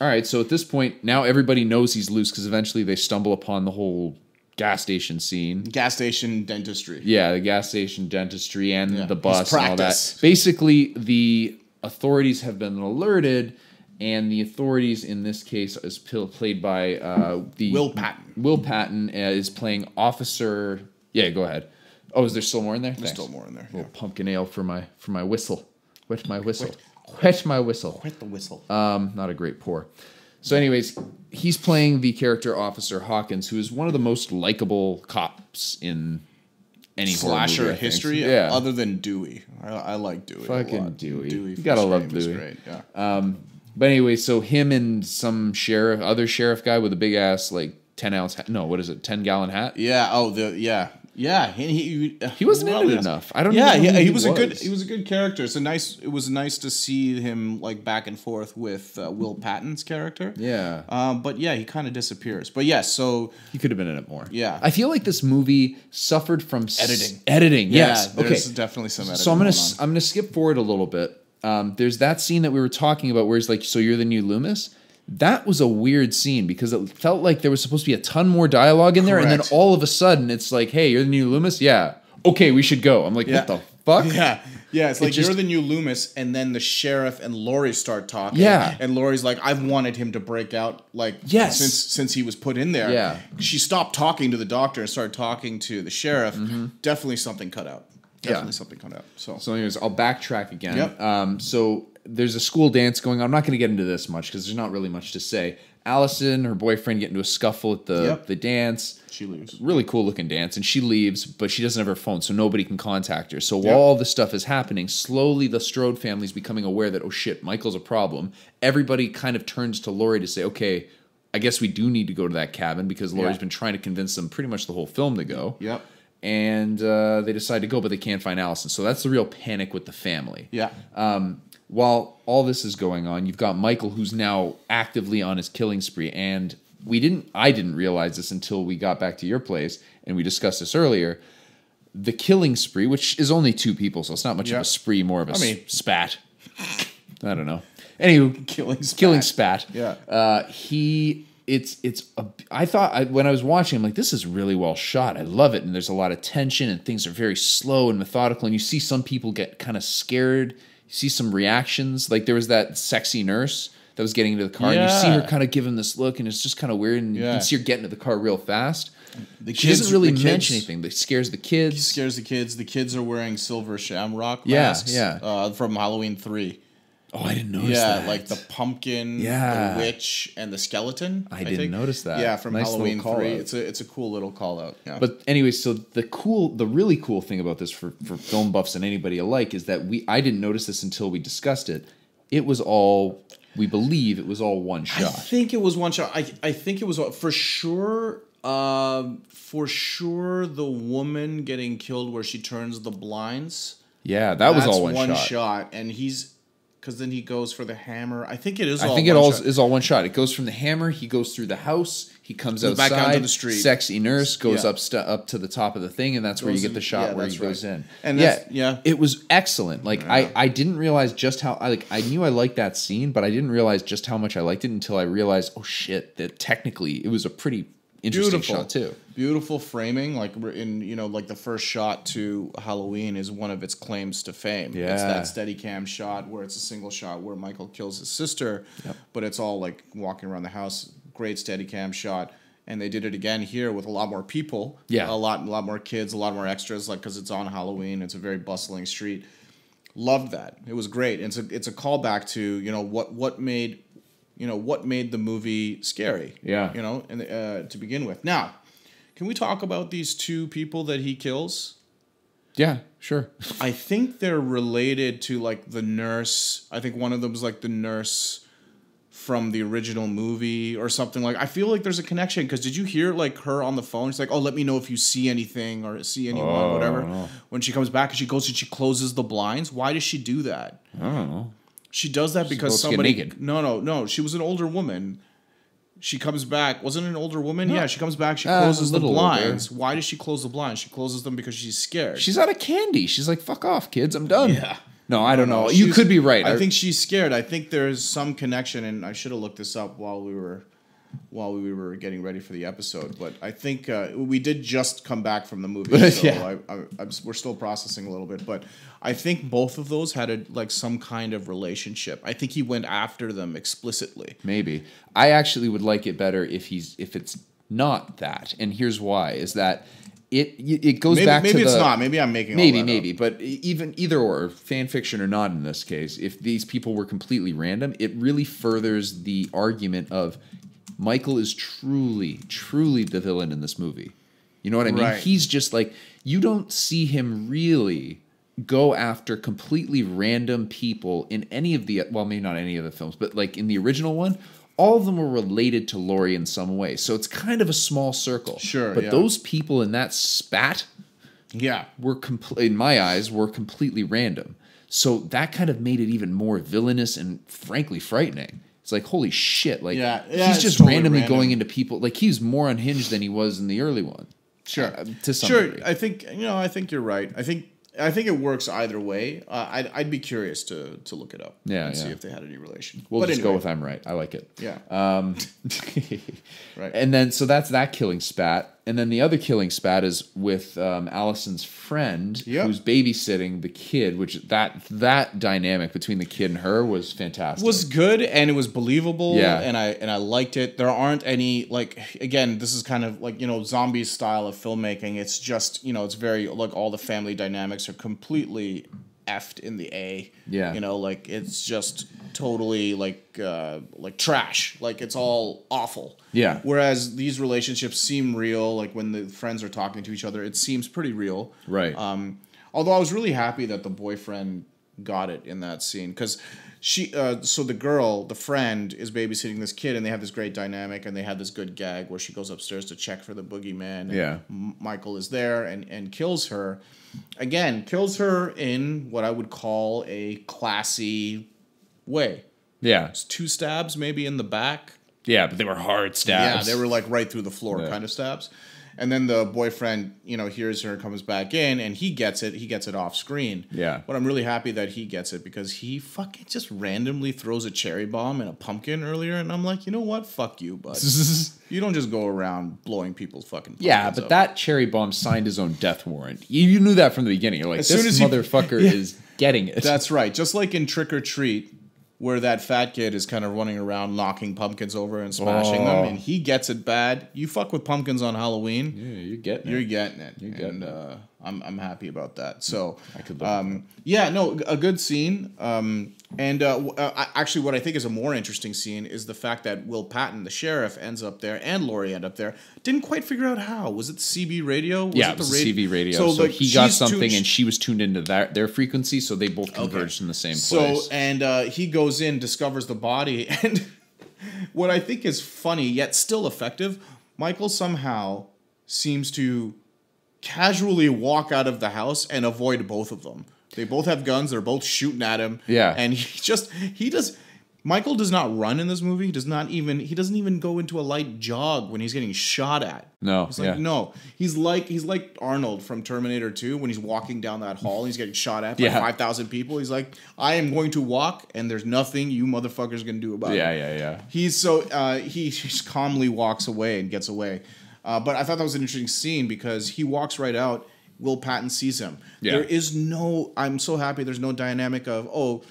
right, so at this point, now everybody knows he's loose because eventually they stumble upon the whole gas station scene. Gas station dentistry. Yeah, the gas station dentistry and the bus and all that. Practice. Basically, the authorities have been alerted, and the authorities in this case is played by Will Patton. Will Patton is playing Officer. Yeah, go ahead. Oh, is there still more in there? There's still more in there. A little pumpkin ale for my whistle. Wet my whistle. Wet my whistle. Wet the whistle. Not a great pour. So, anyways, he's playing the character Officer Hawkins, who is one of the most likable cops in any slasher movie, history, other than Dewey. I like Dewey. Fucking a lot. Dewey. You gotta love Dewey. Great. Yeah. But anyway, so him and some other sheriff guy with a big ass like 10-ounce hat. No, what is it? 10-gallon hat. Yeah. Oh, yeah. He wasn't in it enough. I don't. Yeah, know he was a good character. It was nice to see him like back and forth with Will Patton's character. Yeah. But yeah, he kind of disappears. But yes, so he could have been in it more. Yeah. I feel like this movie suffered from editing. Editing. Yes. Yeah, there's definitely some editing. So I'm gonna skip forward a little bit. There's that scene that we were talking about where he's like, "So you're the new Loomis." That was a weird scene because it felt like there was supposed to be a ton more dialogue in there, and then all of a sudden it's like, "Hey, you're the new Loomis." Yeah. Okay, we should go. I'm like, what the fuck? Yeah. Yeah, it's like you're the new Loomis, and then the sheriff and Laurie start talking. Yeah. And Laurie's like, I've wanted him to break out since he was put in there. Yeah. She stopped talking to the doctor and started talking to the sheriff. Mm-hmm. Definitely something cut out. Something cut out. So anyways, I'll backtrack again. Yep. So there's a school dance going on. I'm not going to get into this much because there's not really much to say. Allison, her boyfriend, get into a scuffle at the dance. She leaves. Really cool looking dance, and she leaves, but she doesn't have her phone, so nobody can contact her. So while all this stuff is happening, slowly the Strode family's becoming aware that, oh shit, Michael's a problem. Everybody kind of turns to Laurie to say, okay, I guess we do need to go to that cabin because Laurie's been trying to convince them pretty much the whole film to go. Yep. And they decide to go, but they can't find Allison. So that's the real panic with the family. Yeah. while all this is going on, you've got Michael, who's now actively on his killing spree, and I didn't realize this until we got back to your place, and we discussed this earlier. The killing spree, which is only 2 people, so it's not much of a spree, more of a spat. I don't know. Anywho, killing spat. Yeah. I thought when I was watching, I'm like, this is really well shot. I love it, and there's a lot of tension, and things are very slow and methodical, and you see some people get kind of scared. You see some reactions, like there was that sexy nurse that was getting into the car, and you see her kind of give him this look, and it's just kind of weird, and you can see her get into the car real fast. She doesn't really mention anything that scares the kids. The kids are wearing silver shamrock masks from Halloween 3. Oh, I didn't notice that. Yeah, like the pumpkin, the witch, and the skeleton. I didn't notice that. Yeah, from Halloween 3. It's a cool little call out. Yeah. But anyway, so the really cool thing about this for film buffs and anybody alike is that I didn't notice this until we discussed it. We believe it was all one shot. I think it was one shot. I think it was for sure. For sure, the woman getting killed where she turns the blinds. Yeah, that's all one shot, and because then he goes for the hammer. I think it is. I think it is all one shot. It goes from the hammer. He goes through the house. He comes outside. Back onto the street. Sexy nurse goes up to the top of the thing, and that's where you get the shot where he goes in. And it was excellent. Like I didn't realize just how I knew I liked that scene, but I didn't realize just how much I liked it until I realized, oh shit, that technically it was a pretty interesting shot too. Beautiful framing, like like the first shot to Halloween is one of its claims to fame. Yeah. It's that Steadicam shot where it's a single shot where Michael kills his sister, but it's all like walking around the house. Great Steadicam shot, and they did it again here with a lot more people. Yeah, a lot more kids, a lot more extras, like because it's on Halloween. It's a very bustling street. Loved that. It was great. It's a callback to what made the movie scary. Yeah. And to begin with. Now, can we talk about these 2 people that he kills? Yeah, sure. I think they're related to like the nurse. I think one of them is like the nurse from the original movie or something. Like I feel like there's a connection because did you hear like her on the phone? She's like, "Oh, let me know if you see anything or see anyone, whatever." No. When she comes back and she goes and she closes the blinds. Why does she do that? I don't know. She does that because somebody. No. She was an older woman. She comes back. Wasn't it an older woman? No. Yeah, she comes back. She closes the blinds. Older. Why does she close the blinds? She closes them because she's scared. She's out of candy. She's like, "Fuck off, kids. I'm done." Yeah. No, I don't know. You could be right. I think she's scared. I think there's some connection, and I should have looked this up while we were getting ready for the episode. But I think we did just come back from the movie, so we're still processing a little bit. But I think both of those had some kind of relationship. I think he went after them explicitly. Maybe. I actually would like it better if it's not that, and here's why: is that it goes back to maybe it's not. Maybe I'm making maybe, but even either or, fan fiction or not in this case, if these people were completely random, it really furthers the argument of Michael is truly the villain in this movie. You know what I mean? Right. He's just like, you don't see him really go after completely random people in any of the, well, maybe not any of the films, but like in the original one, all of them were related to Laurie in some way. So it's kind of a small circle. Sure. But those people in that spat were in my eyes, were completely random. So that kind of made it even more villainous and frankly frightening. It's like, holy shit. Like, he's just totally randomly going into people. Like, he's more unhinged than he was in the early one. Sure. To some degree. I think you're right. I think it works either way. I'd be curious to look it up and see if they had any relation. We'll just go with I'm right. I like it. Yeah. Right. And then, so that's that killing spat. And then the other killing spat is with Allison's friend who's babysitting the kid, which that dynamic between the kid and her was fantastic. Was good, and it was believable, and I liked it. There aren't any, like, again, this is kind of like, zombie style of filmmaking. It's just, it's very, like, all the family dynamics are completely effed in the A. Yeah. Like, it's just totally like trash. Like, it's all awful. Yeah. Whereas these relationships seem real. Like, when the friends are talking to each other, it seems pretty real. Right. Although I was really happy that the boyfriend got it in that scene, because she, so the friend is babysitting this kid, and they have this great dynamic, and they have this good gag where she goes upstairs to check for the boogeyman. And Michael is there and kills her. Again, kills her in what I would call a classy way. Yeah. It's 2 stabs maybe in the back. Yeah, but they were hard stabs. Yeah, they were like right through the floor kind of stabs. And then the boyfriend, hears her, comes back in, and he gets it. He gets it off screen. Yeah. But I'm really happy that he gets it because he fucking just randomly throws a cherry bomb in a pumpkin earlier, and I'm like, you know what? Fuck you, bud. You don't just go around blowing people's fucking pumpkins Yeah, but up. that cherry bomb signed his own death warrant. You knew that from the beginning. You're like, As soon this as he- motherfucker is getting it. That's right. Just like in Trick or Treat, where that fat kid is kind of running around knocking pumpkins over and smashing them, and he gets it bad. You fuck with pumpkins on Halloween, Yeah, you're getting it. you're getting it. You're getting it. I'm happy about that. So I could live with yeah, no, a good scene. Actually, what I think is a more interesting scene is the fact that Will Patton, the sheriff, ends up there, and Laurie end up there. Didn't quite figure out how. Was it the CB radio? Yeah, it was the CB radio. So like, he got she's something, and she was tuned into their frequency, so they both converged in the same place. So, and he goes in, discovers the body, and what I think is funny, yet still effective, Michael somehow seems to casually walk out of the house and avoid both of them. They both have guns. They're both shooting at him. Yeah. And Michael does not run in this movie. He doesn't even go into a light jog when he's getting shot at. No. He's like, no. He's like Arnold from Terminator 2 when he's walking down that hall and he's getting shot at by 5,000 people. He's like, I am going to walk and there's nothing you motherfuckers can do about it. Yeah. He's so he just calmly walks away and gets away. But I thought that was an interesting scene because he walks right out. Will Patton sees him. Yeah. I'm so happy there's no dynamic of,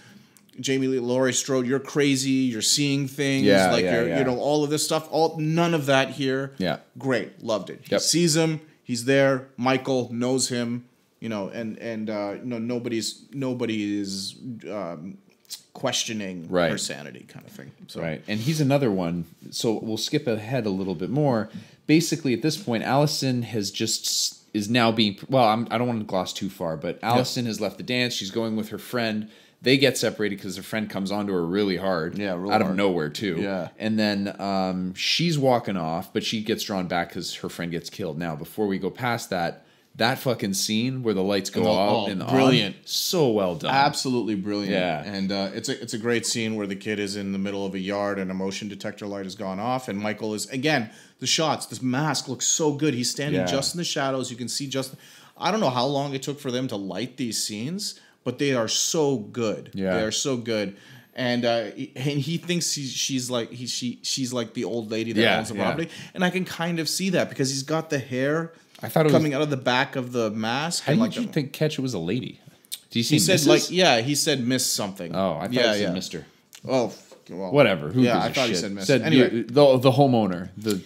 Jamie Lee Laurie Strode, you're crazy, you're seeing things, all of this stuff. None of that here. Yeah. Great. Loved it. He sees him, he's there, Michael knows him, nobody is questioning her sanity kind of thing. So. Right. And he's another one. So we'll skip ahead a little bit more. Basically, at this point, Allison is now being... Well, I don't want to gloss too far, but Allison has left the dance. She's going with her friend. They get separated because her friend comes onto her really hard. Yeah, out of nowhere, too. Yeah. And then she's walking off, but she gets drawn back because her friend gets killed. Now, before we go past that fucking scene where the lights go out and brilliant. So well done. Absolutely brilliant. Yeah. And it's a great scene where the kid is in the middle of a yard and a motion detector light has gone off and Michael is, again, the shots, this mask looks so good. He's standing just in the shadows. You can see I don't know how long it took for them to light these scenes, but they are so good. Yeah. They are so good. And he thinks she's like the old lady that owns the property. And I can kind of see that because he's got the hair coming out of the back of the mask. How did you catch it was a lady? Did you see? He said he said miss something. Oh, I thought it said Mister. Oh, well, whatever. Who gives I a thought he shit? said miss. Said Anyway, the homeowner, the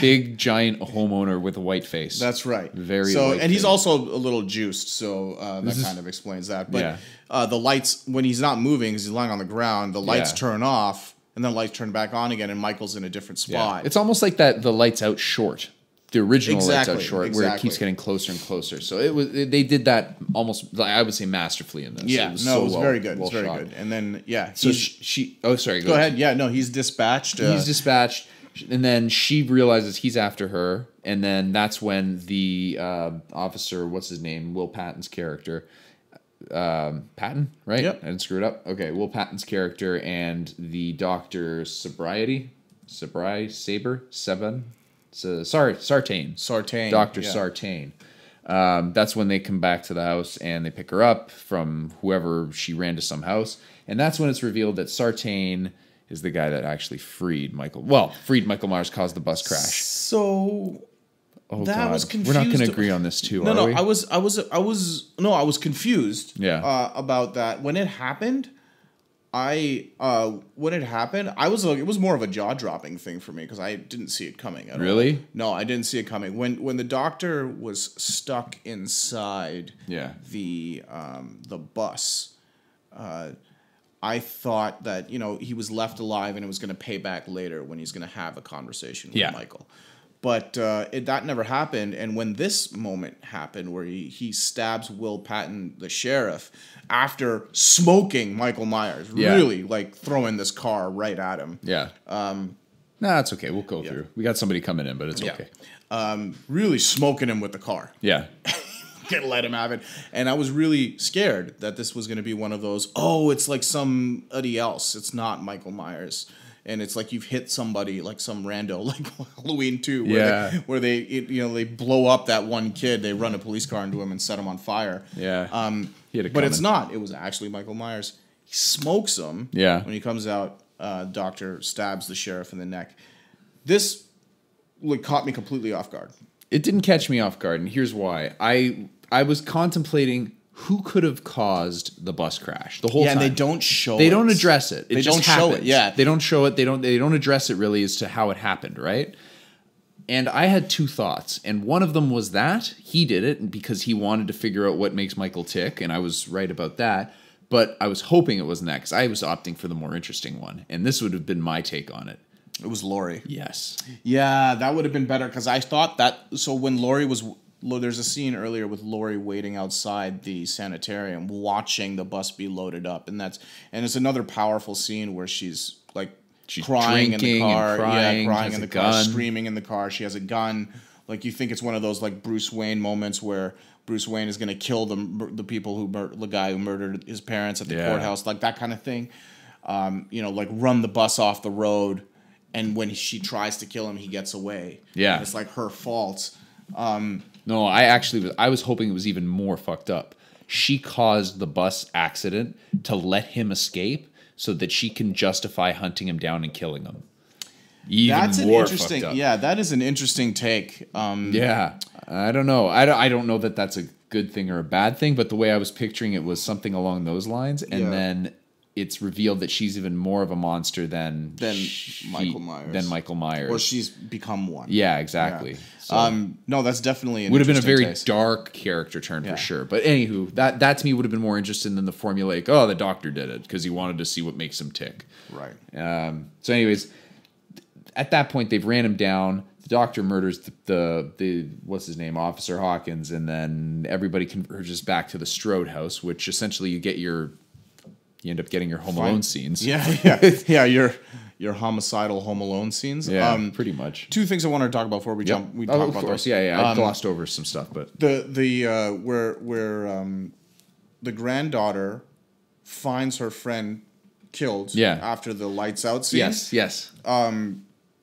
big giant homeowner with a white face. that's right. Very. So, white and he's face. also a little juiced, so that kind of explains that. But the lights, when he's not moving, because he's lying on the ground, the lights turn off, and then the lights turn back on again, and Michael's in a different spot. It's almost like that. The lights out short. The original Lights Out Short, where it Exactly. keeps getting closer and closer. So they did that almost, I would say, masterfully in this. Yeah, it was very good. It was very good. And then So she. Oh, sorry. Go ahead. Yeah, no, he's dispatched. He's dispatched, and then she realizes he's after her, and then that's when the officer, what's his name, Will Patton's character, Patton, right? Yep. I didn't screw it up. Okay, Will Patton's character and the doctor Sartain. Dr. Sartain. That's when they come back to the house and they pick her up from whoever she ran to some house. And that's when it's revealed that Sartain is the guy that actually freed Michael Myers, caused the bus crash. So that was confused. We're not going to agree on this too, No, are we? I was confused about that. When it happened, it was more of a jaw-dropping thing for me because I didn't see it coming at all. Really? No, I didn't see it coming. When the doctor was stuck inside the bus, I thought that he was left alive and it was going to pay back later when he's going to have a conversation with Michael. But that never happened. And when this moment happened where he stabs Will Patton, the sheriff, after smoking Michael Myers, really like throwing this car right at him. Yeah. No, it's okay. We'll go through. We got somebody coming in, but it's okay. Really smoking him with the car. Yeah. let him have it. And I was really scared that this was going to be one of those, oh, it's like somebody else. It's not Michael Myers. And it's like you've hit somebody, like some rando, like Halloween 2, where they blow up that one kid. They run a police car into him and set him on fire. Yeah. But it's not. It was actually Michael Myers. He smokes him. Yeah. When he comes out, doctor stabs the sheriff in the neck. This caught me completely off guard. It didn't catch me off guard, and here's why. I was contemplating who could have caused the bus crash the whole time. Yeah, and they don't show it. They don't address it. They don't show it, yeah. They don't show it. They don't address it really as to how it happened, right? And I had two thoughts, and one of them was that he did it because he wanted to figure out what makes Michael tick, and I was right about that. But I was hoping it wasn't that because I was opting for the more interesting one, and this would have been my take on it. It was Laurie. Yes. Yeah, that would have been better because I thought that. So when Laurie was, there's a scene earlier with Laurie waiting outside the sanitarium, watching the bus be loaded up, and it's another powerful scene where she's crying in the car, crying in the car, screaming in the car. She has a gun. Like you think it's one of those like Bruce Wayne moments where Bruce Wayne is going to kill the people the guy who murdered his parents at the courthouse, like that kind of thing. Like run the bus off the road. And when she tries to kill him, he gets away. Yeah. And it's like her fault. No, I was hoping it was even more fucked up. She caused the bus accident to let him escape so that she can justify hunting him down and killing him. That's an interesting, that is an interesting take. Yeah, I don't know. I don't know that that's a good thing or a bad thing, but the way I was picturing it was something along those lines. And then it's revealed that she's even more of a monster than Michael Myers. Or she's become one. Yeah, exactly. Yeah. So, no, that's definitely an would have been a very taste. dark character turn for sure. But anywho, that to me would have been more interesting than the formulaic, oh, the doctor did it because he wanted to see what makes him tick. Right. So anyways, at that point, they've ran him down. The doctor murders the what's his name, Officer Hawkins, and then everybody converges back to the Strode house, which essentially you end up getting your Home Alone scenes. Yeah, your homicidal Home Alone scenes. Yeah, pretty much. Two things I want to talk about before we talk about those. Yeah. I glossed over some stuff, but where the granddaughter finds her friend killed. After the lights out scene. Yes.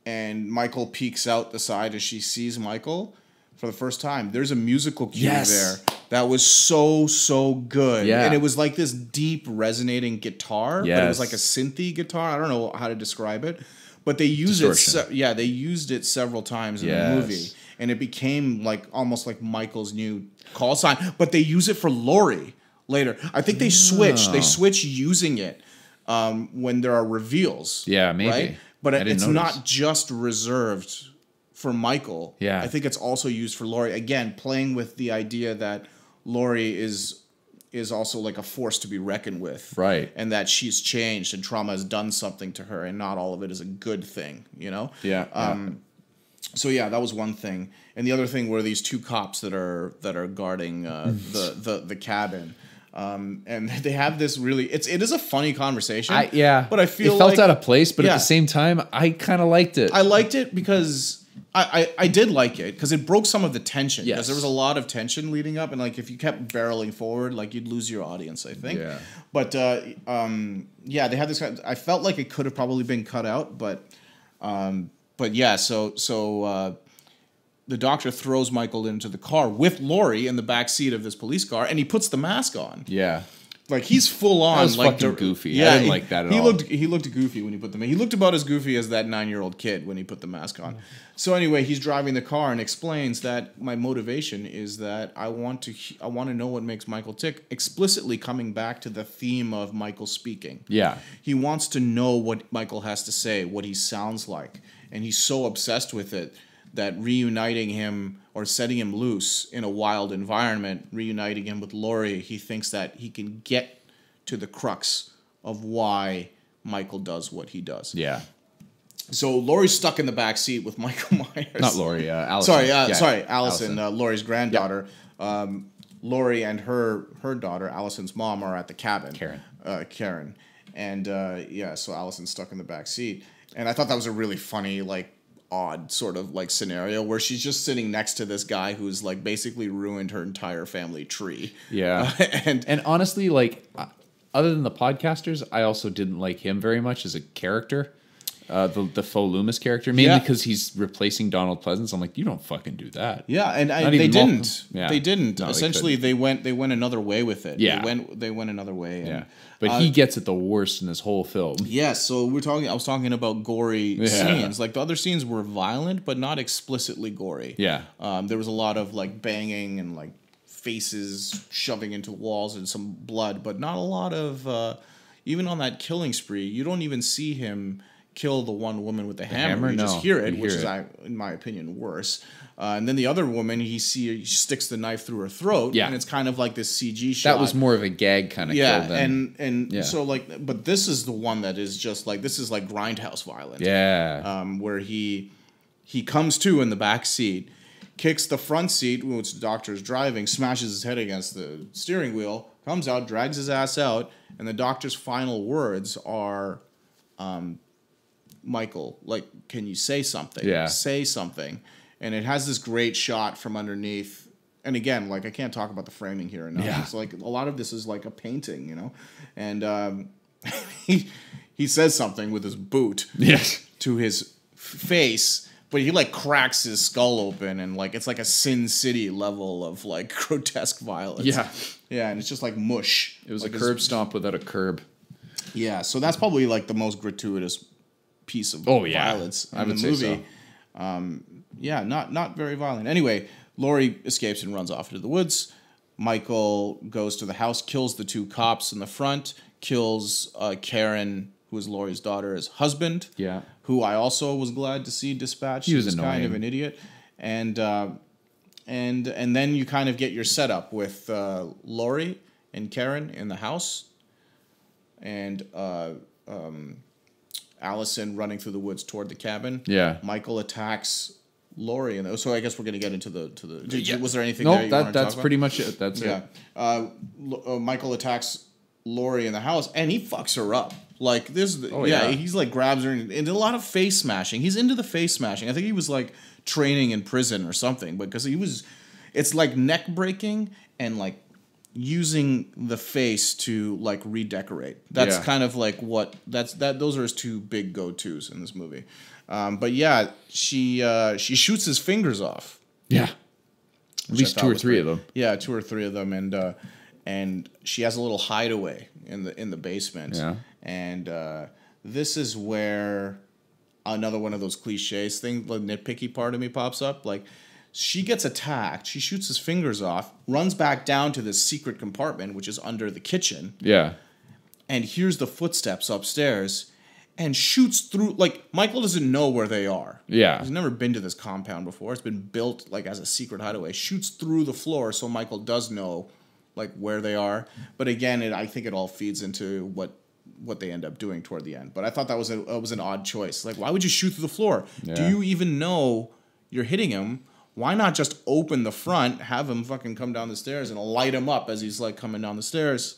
And Michael peeks out the side as she sees Michael for the first time. There's a musical cue there that was so good. Yeah. And it was like this deep resonating guitar, but it was like a synthy guitar. I don't know how to describe it, but they used they used it several times in the movie, and it became like almost like Michael's new call sign. But they use it for Laurie later. I think they switch. They switch using it when there are reveals. Yeah, maybe. Right? But it's not just reserved for Michael. Yeah. I think it's also used for Laurie. Again, playing with the idea that Laurie is also like a force to be reckoned with. Right. And that she's changed and trauma has done something to her and not all of it is a good thing, you know? Yeah. So that was one thing. And the other thing were these two cops that are guarding the cabin. And they have this really it is a funny conversation. But I feel it felt out of place, but at the same time, I kind of liked it. I liked it because I did like it because it broke some of the tension. Yes. Because there was a lot of tension leading up, and like if you kept barreling forward, like you'd lose your audience, I think. Yeah. But they had this kind of, I felt like it could have probably been cut out, but yeah, so the doctor throws Michael into the car with Laurie in the back seat of this police car, and he puts the mask on. Yeah. Like he's full on, that was like fucking goofy. Yeah, I didn't like that at all. He looked goofy when he put he looked about as goofy as that 9-year-old kid when he put the mask on. So anyway, he's driving the car and explains that my motivation is that I want to know what makes Michael tick. Explicitly coming back to the theme of Michael speaking. Yeah, he wants to know what Michael has to say, what he sounds like, and he's so obsessed with it that reuniting him or setting him loose in a wild environment, reuniting him with Laurie, he thinks that he can get to the crux of why Michael does what he does. Yeah. So Laurie's stuck in the back seat with Michael Myers. Not Laurie, Allison. Sorry, Allison. Laurie's granddaughter. Yep. Laurie and her daughter, Allison's mom, are at the cabin. Karen. And so Allison's stuck in the back seat. And I thought that was a really funny, like, odd sort of like scenario where she's just sitting next to this guy who's like basically ruined her entire family tree. Yeah. And honestly, like, other than the podcasters, I also didn't like him very much as a character. The Faux Loomis character, mainly because he's replacing Donald Pleasance. I'm like, you don't fucking do that. Yeah, and they didn't. They didn't. No, essentially, they went another way with it. Yeah, they went another way. And, yeah, but he gets it the worst in this whole film. Yeah, so I was talking about gory scenes. Like the other scenes were violent, but not explicitly gory. Yeah, there was a lot of like banging and like faces shoving into walls and some blood, but not a lot of. Even on that killing spree, you don't even see him kill the one woman with the hammer. You just hear it, which is, in my opinion, worse. And then the other woman, he sticks the knife through her throat, and it's kind of like this CG shot. That was more of a gag kind of kill then. So like, but this is the one that is just like, this is like grindhouse violence. Yeah. Where he comes to in the back seat, kicks the front seat, which the doctor's driving, smashes his head against the steering wheel, comes out, drags his ass out, and the doctor's final words are, Michael, like, can you say something? Yeah. Say something. And it has this great shot from underneath. And again, like, I can't talk about the framing here enough. Yeah. It's like, a lot of this is like a painting, you know? And he says something with his boot to his face, but he, like, cracks his skull open, and, like, it's like a Sin City level of, like, grotesque violence. Yeah. Yeah, and it's just like mush. It was like a curb stomp without a curb. Yeah, so that's probably, like, the most gratuitous piece of violence in the movie. So. Yeah, not very violent. Anyway, Laurie escapes and runs off into the woods. Michael goes to the house, kills the two cops in the front, kills Karen, who is Laurie's daughter's husband. Yeah, who I also was glad to see dispatched. He was kind of an idiot, and then you kind of get your setup with Laurie and Karen in the house, and Allison running through the woods toward the cabin. Yeah. Michael attacks Laurie, and so I guess we're going to get into the. Was there anything? No, that's pretty much it. That's it. Michael attacks Laurie in the house, and he fucks her up. Like this. He's like grabs her and a lot of face smashing. He's into the face smashing. I think he was like training in prison or something, because it's like neck breaking and like using the face to like redecorate. That's kind of like those are his two big go-tos in this movie. But yeah, she shoots his fingers off. Yeah. At least two or three of them. Yeah, 2 or 3 of them, and she has a little hideaway in the basement. Yeah. And this is where another one of those cliches things, the nitpicky part of me pops up. Like, she gets attacked. She shoots his fingers off, runs back down to this secret compartment, which is under the kitchen. Yeah. And hears the footsteps upstairs and shoots through. Like, Michael doesn't know where they are. Yeah. He's never been to this compound before. It's been built, like, as a secret hideaway. Shoots through the floor, so Michael does know, like, where they are. But again, I think it all feeds into what they end up doing toward the end. But I thought that was an odd choice. Like, why would you shoot through the floor? Yeah. Do you even know you're hitting him? Why not just open the front, have him fucking come down the stairs, and light him up as he's like coming down the stairs?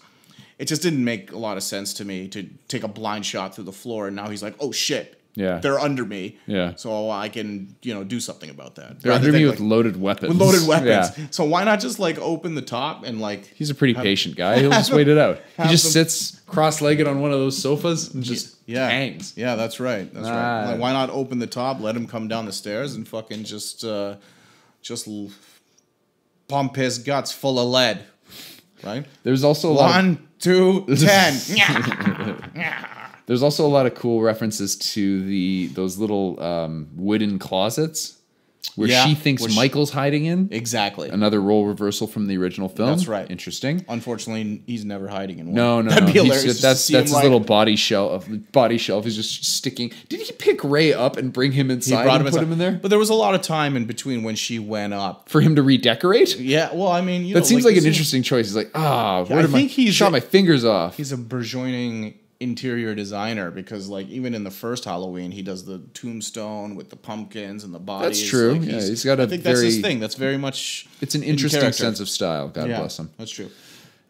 It just didn't make a lot of sense to me to take a blind shot through the floor, and now he's like, oh shit, they're under me. Yeah. So I can, do something about that. They're under me with loaded weapons. With loaded weapons. Yeah. So why not just like open the top and like... He's a pretty patient guy. He'll just wait it out. He just sits cross-legged on one of those sofas and just hangs. Yeah, that's right. That's right. Like, why not open the top, let him come down the stairs, and fucking just pump his guts full of lead, right? There's also 1, 2, 10. There's also a lot of cool references to those little wooden closets where she thinks Michael's hiding in. Exactly. Another role reversal from the original film. That's right. Interesting. Unfortunately, he's never hiding in one. No. That'd be hilarious. That's his little body shelf. He's just sticking. Did he pick Ray up and bring him inside and put him in there? But there was a lot of time in between when she went up. For him to redecorate? Yeah, well, I mean... that seems like an interesting choice. He's like, he shot my fingers off. He's a burgeoning interior designer, because like even in the first Halloween he does the tombstone with the pumpkins and the bodies. That's true. Like, he's got I think that's his thing. That's very much... It's an interesting sense of style. God bless him. That's true.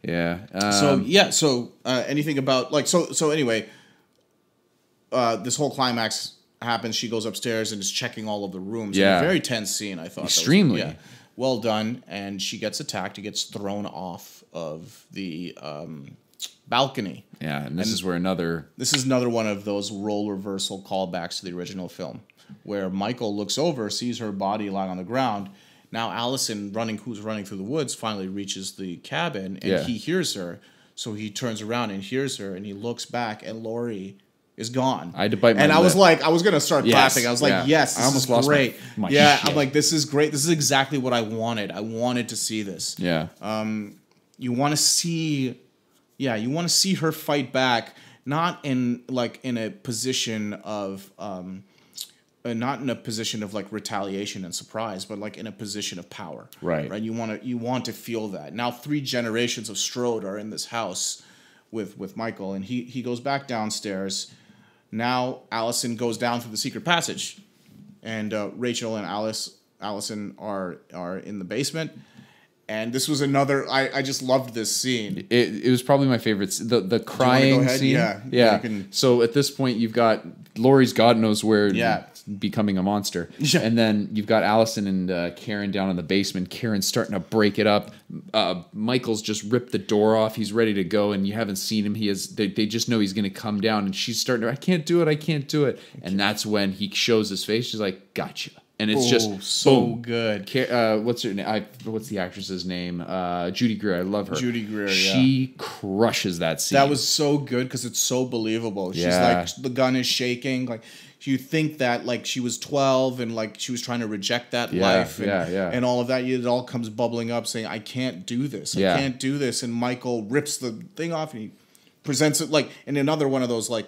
Yeah. So anything about like so anyway, this whole climax happens. She goes upstairs and is checking all of the rooms. Yeah. A very tense scene, I thought. Extremely. Well done. And she gets attacked. He gets thrown off of the balcony. Yeah, and this is another one of those role reversal callbacks to the original film, where Michael looks over, sees her body lying on the ground. Now Allison, who's running through the woods, finally reaches the cabin, and he hears her. So he turns around and hears her, and he looks back, and Lori is gone. I had to bite my lip. I was like, I was gonna start clapping. I was like, yes, this is great. My shit. I'm I'm like, this is great. This is exactly what I wanted. I wanted to see this. Yeah. You want to see her fight back, not in a position of not in a position of like retaliation and surprise, but like in a position of power. Right. You want to feel that. Now 3 generations of Strode are in this house with Michael, and he goes back downstairs. Now Allison goes down through the secret passage, and Rachel and Allison are in the basement. And this was another. I just loved this scene. It was probably my favorite. The crying scene. Yeah. So at this point, you've got Laurie's God knows where. Yeah. Becoming a monster. Yeah. And then you've got Allison and Karen down in the basement. Karen's starting to break it up. Michael's just ripped the door off. He's ready to go, and you haven't seen him. They just know he's going to come down, and she's starting to, I can't do it. And that's when he shows his face. She's like, gotcha. And it's just so boom. good. What's her name? What's the actress's name? Judy Greer. I love her. Judy Greer. She crushes that scene. That was so good because it's so believable. She's like, the gun is shaking. Like, you think that like she was 12 and like she was trying to reject that life and all of that. It all comes bubbling up saying, I can't do this. I can't do this. And Michael rips the thing off and he presents it like in another one of those like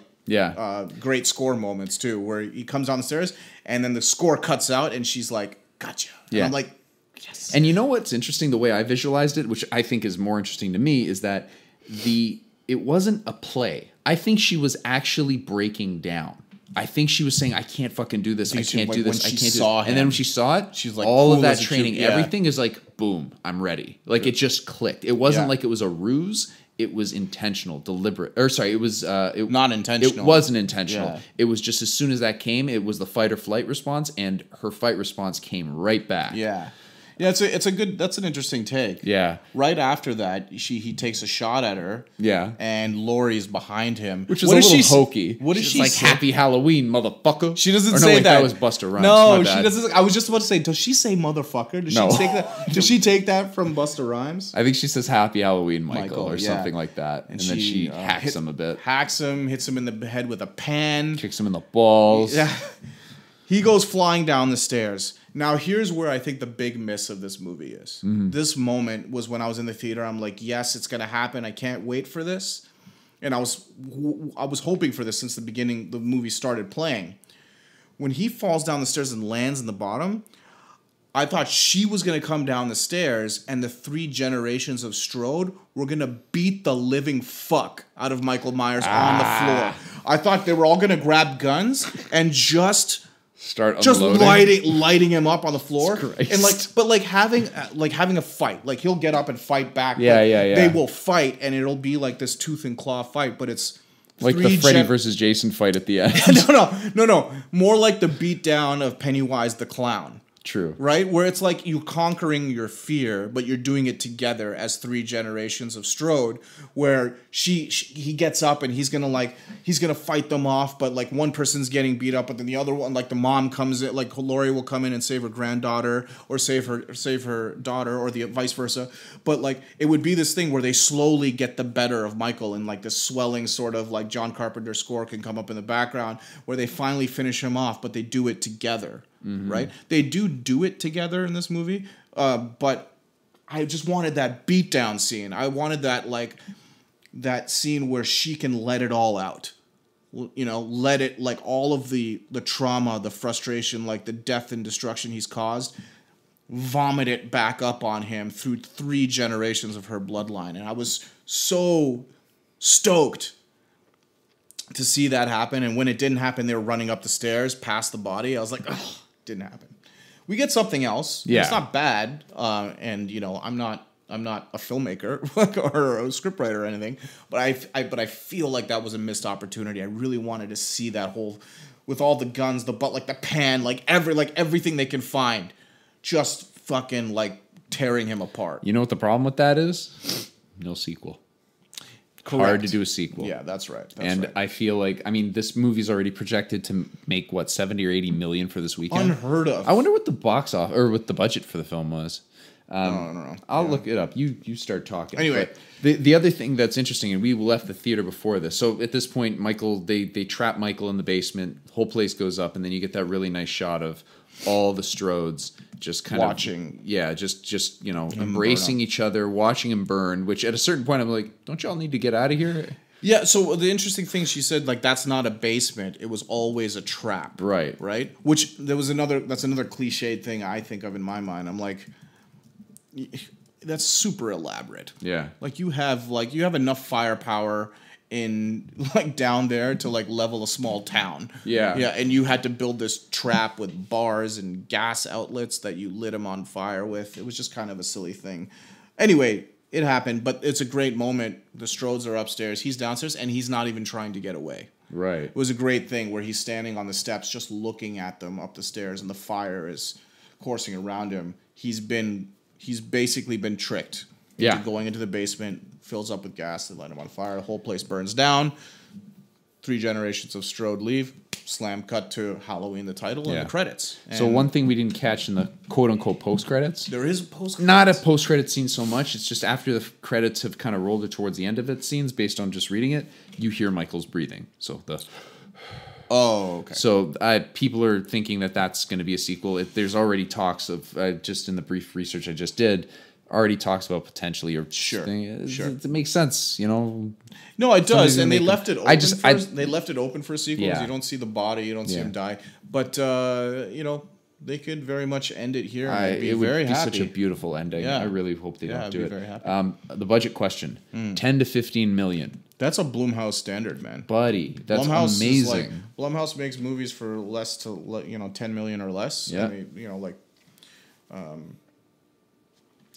great score moments too, where he comes down the stairs and then the score cuts out and she's like, gotcha. And I'm like, yes. And you know what's interesting? The way I visualized it, which I think is more interesting to me, is that it wasn't a play. I think she was actually breaking down. I think she was saying, I can't fucking do this. I can't do this. I can't do this. And then when she saw it, she's like, all cool of that as a training, cute- everything is like, boom, I'm ready. Like it just clicked. It wasn't like it was a ruse. It was intentional, deliberate. Or sorry, it was not intentional. It wasn't intentional. Yeah. It was just as soon as that came, it was the fight or flight response, and her fight response came right back. Yeah. Yeah, that's an interesting take. Yeah. Right after that, he takes a shot at her. Yeah. And Lori's behind him. Which is a little hokey. What does She's she like, say? Happy Halloween, motherfucker. She doesn't or no, say wait, that. That was Busta Rhymes. No, My she bad. doesn't. I was just about to say, does she say motherfucker? Does No. she take that? Does she take that from Busta Rhymes? I think she says Happy Halloween, Michael or something like that. And then she hacks him a bit. Hacks him, hits him in the head with a pan. Kicks him in the balls. Yeah. He goes flying down the stairs. Now, here's where I think the big miss of this movie is. Mm-hmm. This moment was when I was in the theater. I'm like, yes, it's going to happen. I can't wait for this. And I was hoping for this since the beginning the movie started playing. When he falls down the stairs and lands in the bottom, I thought she was going to come down the stairs and the 3 generations of Strode were going to beat the living fuck out of Michael Myers on the floor. I thought they were all going to grab guns and just lighting him up on the floor, and having a fight. Like he'll get up and fight back. Yeah. They will fight, and it'll be like this tooth and claw fight. But it's like the Freddy versus Jason fight at the end. No. More like the beatdown of Pennywise the Clown. True. Right? Where it's like you conquering your fear, but you're doing it together as 3 generations of Strode, where he gets up and he's gonna fight them off, but like one person's getting beat up, but then the other one, like the mom comes in, like Laurie will come in and save her granddaughter or save her daughter or the vice versa. But like it would be this thing where they slowly get the better of Michael, and like this swelling sort of like John Carpenter score can come up in the background where they finally finish him off, but they do it together. Mm-hmm. Right? They do it together in this movie, but I just wanted that beatdown scene. I wanted that scene where she can let it all out. You know, let it, like all of the trauma, the frustration, like the death and destruction he's caused, vomit it back up on him through 3 generations of her bloodline. And I was so stoked to see that happen. And when it didn't happen, they were running up the stairs past the body. I was like, oh, didn't happen. We get something else. Yeah. It's not bad. And you know, I'm not a filmmaker or a scriptwriter or anything, but I feel like that was a missed opportunity. I really wanted to see that whole with all the guns, like the pan, like everything they can find, just fucking like tearing him apart. You know what the problem with that is? No sequel. Correct. Hard to do a sequel. Yeah, that's right. I feel like, I mean, this movie's already projected to make what, 70 or 80 million for this weekend. Unheard of. I wonder what the box off or what the budget for the film was. I don't know. I'll look it up. You start talking. Anyway, but the other thing that's interesting, and we left the theater before this. So at this point, Michael, they trap Michael in the basement. Whole place goes up, and then you get that really nice shot of all the Strodes just kind watching. Just embracing each other, watching him burn. Which at a certain point, I'm like, don't y'all need to get out of here? Yeah. So the interesting thing she said, like, that's not a basement. It was always a trap. Right. Right. Which that's another cliched thing I think of in my mind. I'm like, that's super elaborate. Yeah. Like you have enough firepower in like down there to like level a small town. Yeah. Yeah, and you had to build this trap with bars and gas outlets that you lit him on fire with. It was just kind of a silly thing. Anyway, it happened, but it's a great moment. The Strodes are upstairs, he's downstairs, and he's not even trying to get away. Right. It was a great thing where he's standing on the steps just looking at them up the stairs, and the fire is coursing around him. He's basically been tricked into going into the basement, fills up with gas, they light him on fire, the whole place burns down. 3 generations of Strode leave, slam cut to Halloween, the title, and the credits. And so one thing we didn't catch in the quote-unquote post-credits. there is a post-credits. Not a post-credit scene so much. It's just after the credits have kind of rolled it towards the end of it scenes, based on just reading it, you hear Michael's breathing. So the... Oh, okay. So people are thinking that that's going to be a sequel. There's already talks of, just in the brief research I just did, already talks about potentially or Sure. It makes sense, you know. No, it does, and they make left it them- open. They left it open for a sequel. Yeah. You don't see the body, you don't see him die, but they could very much end it here. And I'd be it would very be happy. such a beautiful ending. Yeah. I really hope they don't I'd do be it. very happy. The budget question: 10 to 15 million. That's a Blumhouse standard, man. Buddy, that's Blumhouse amazing. Blumhouse makes movies for less to 10 million or less. Yeah.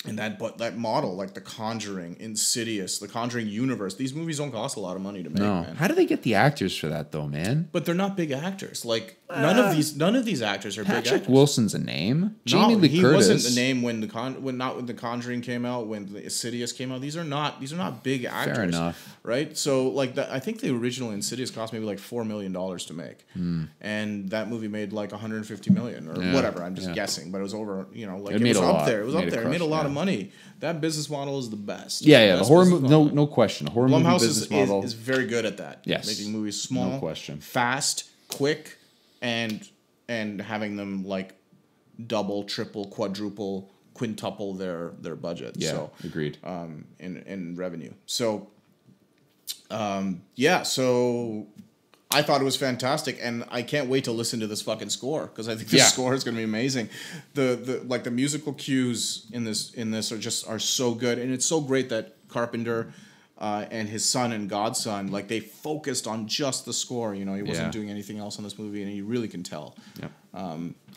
And that model, like The Conjuring, Insidious, The Conjuring universe, these movies don't cost a lot of money to make, man. How do they get the actors for that though, man? But they're not big actors. Like none of these actors are big Patrick actors. Wilson's a name. Jamie Lee he Curtis wasn't the name when The Conjuring came out, when the Insidious came out. These are not big actors. Fair enough. Right? So like I think the original Insidious cost maybe like $4 million to make. And that movie made like 150 million or whatever. I'm just guessing, but it was over, it made was a up lot. there. It was up there. It made a lot yeah. of money. That business model is the best. Yeah, the Best horror business movie, model. no question. A horror movie Blumhouse business model. is very good at that. Yes. Making movies small, No question. fast, quick, and having them like double, triple, quadruple, quintuple their budget. Yeah, So agreed. in revenue. So so I thought it was fantastic, and I can't wait to listen to this fucking score because I think the score is going to be amazing. The musical cues in this are so good, and it's so great that Carpenter and his son and godson, like, they focused on just the score. He wasn't doing anything else on this movie, and you really can tell. Yeah.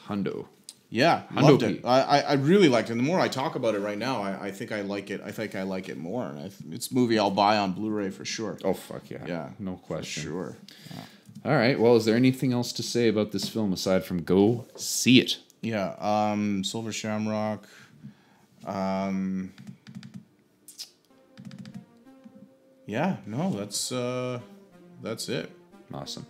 Hundo. Yeah, Hundo loved Pete. it. I really liked it. And the more I talk about it right now, I think I like it. I think I like it more. And it's a movie I'll buy on Blu-ray for sure. Oh, fuck yeah. Yeah, No question. For sure. All right. Well, is there anything else to say about this film aside from go see it? Yeah. Silver Shamrock. Yeah. No, that's it. Awesome.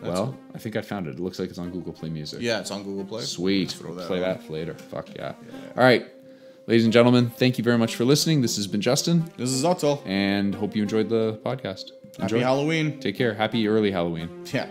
Well, I think I found it. It looks like it's on Google Play Music. Yeah, it's on Google Play. Sweet. Throw that Play on. that later. Fuck yeah. All right. Ladies and gentlemen, thank you very much for listening. This has been Justin, This is Atul. and hope you enjoyed the podcast. Happy Halloween. Take care. Happy early Halloween. Yeah.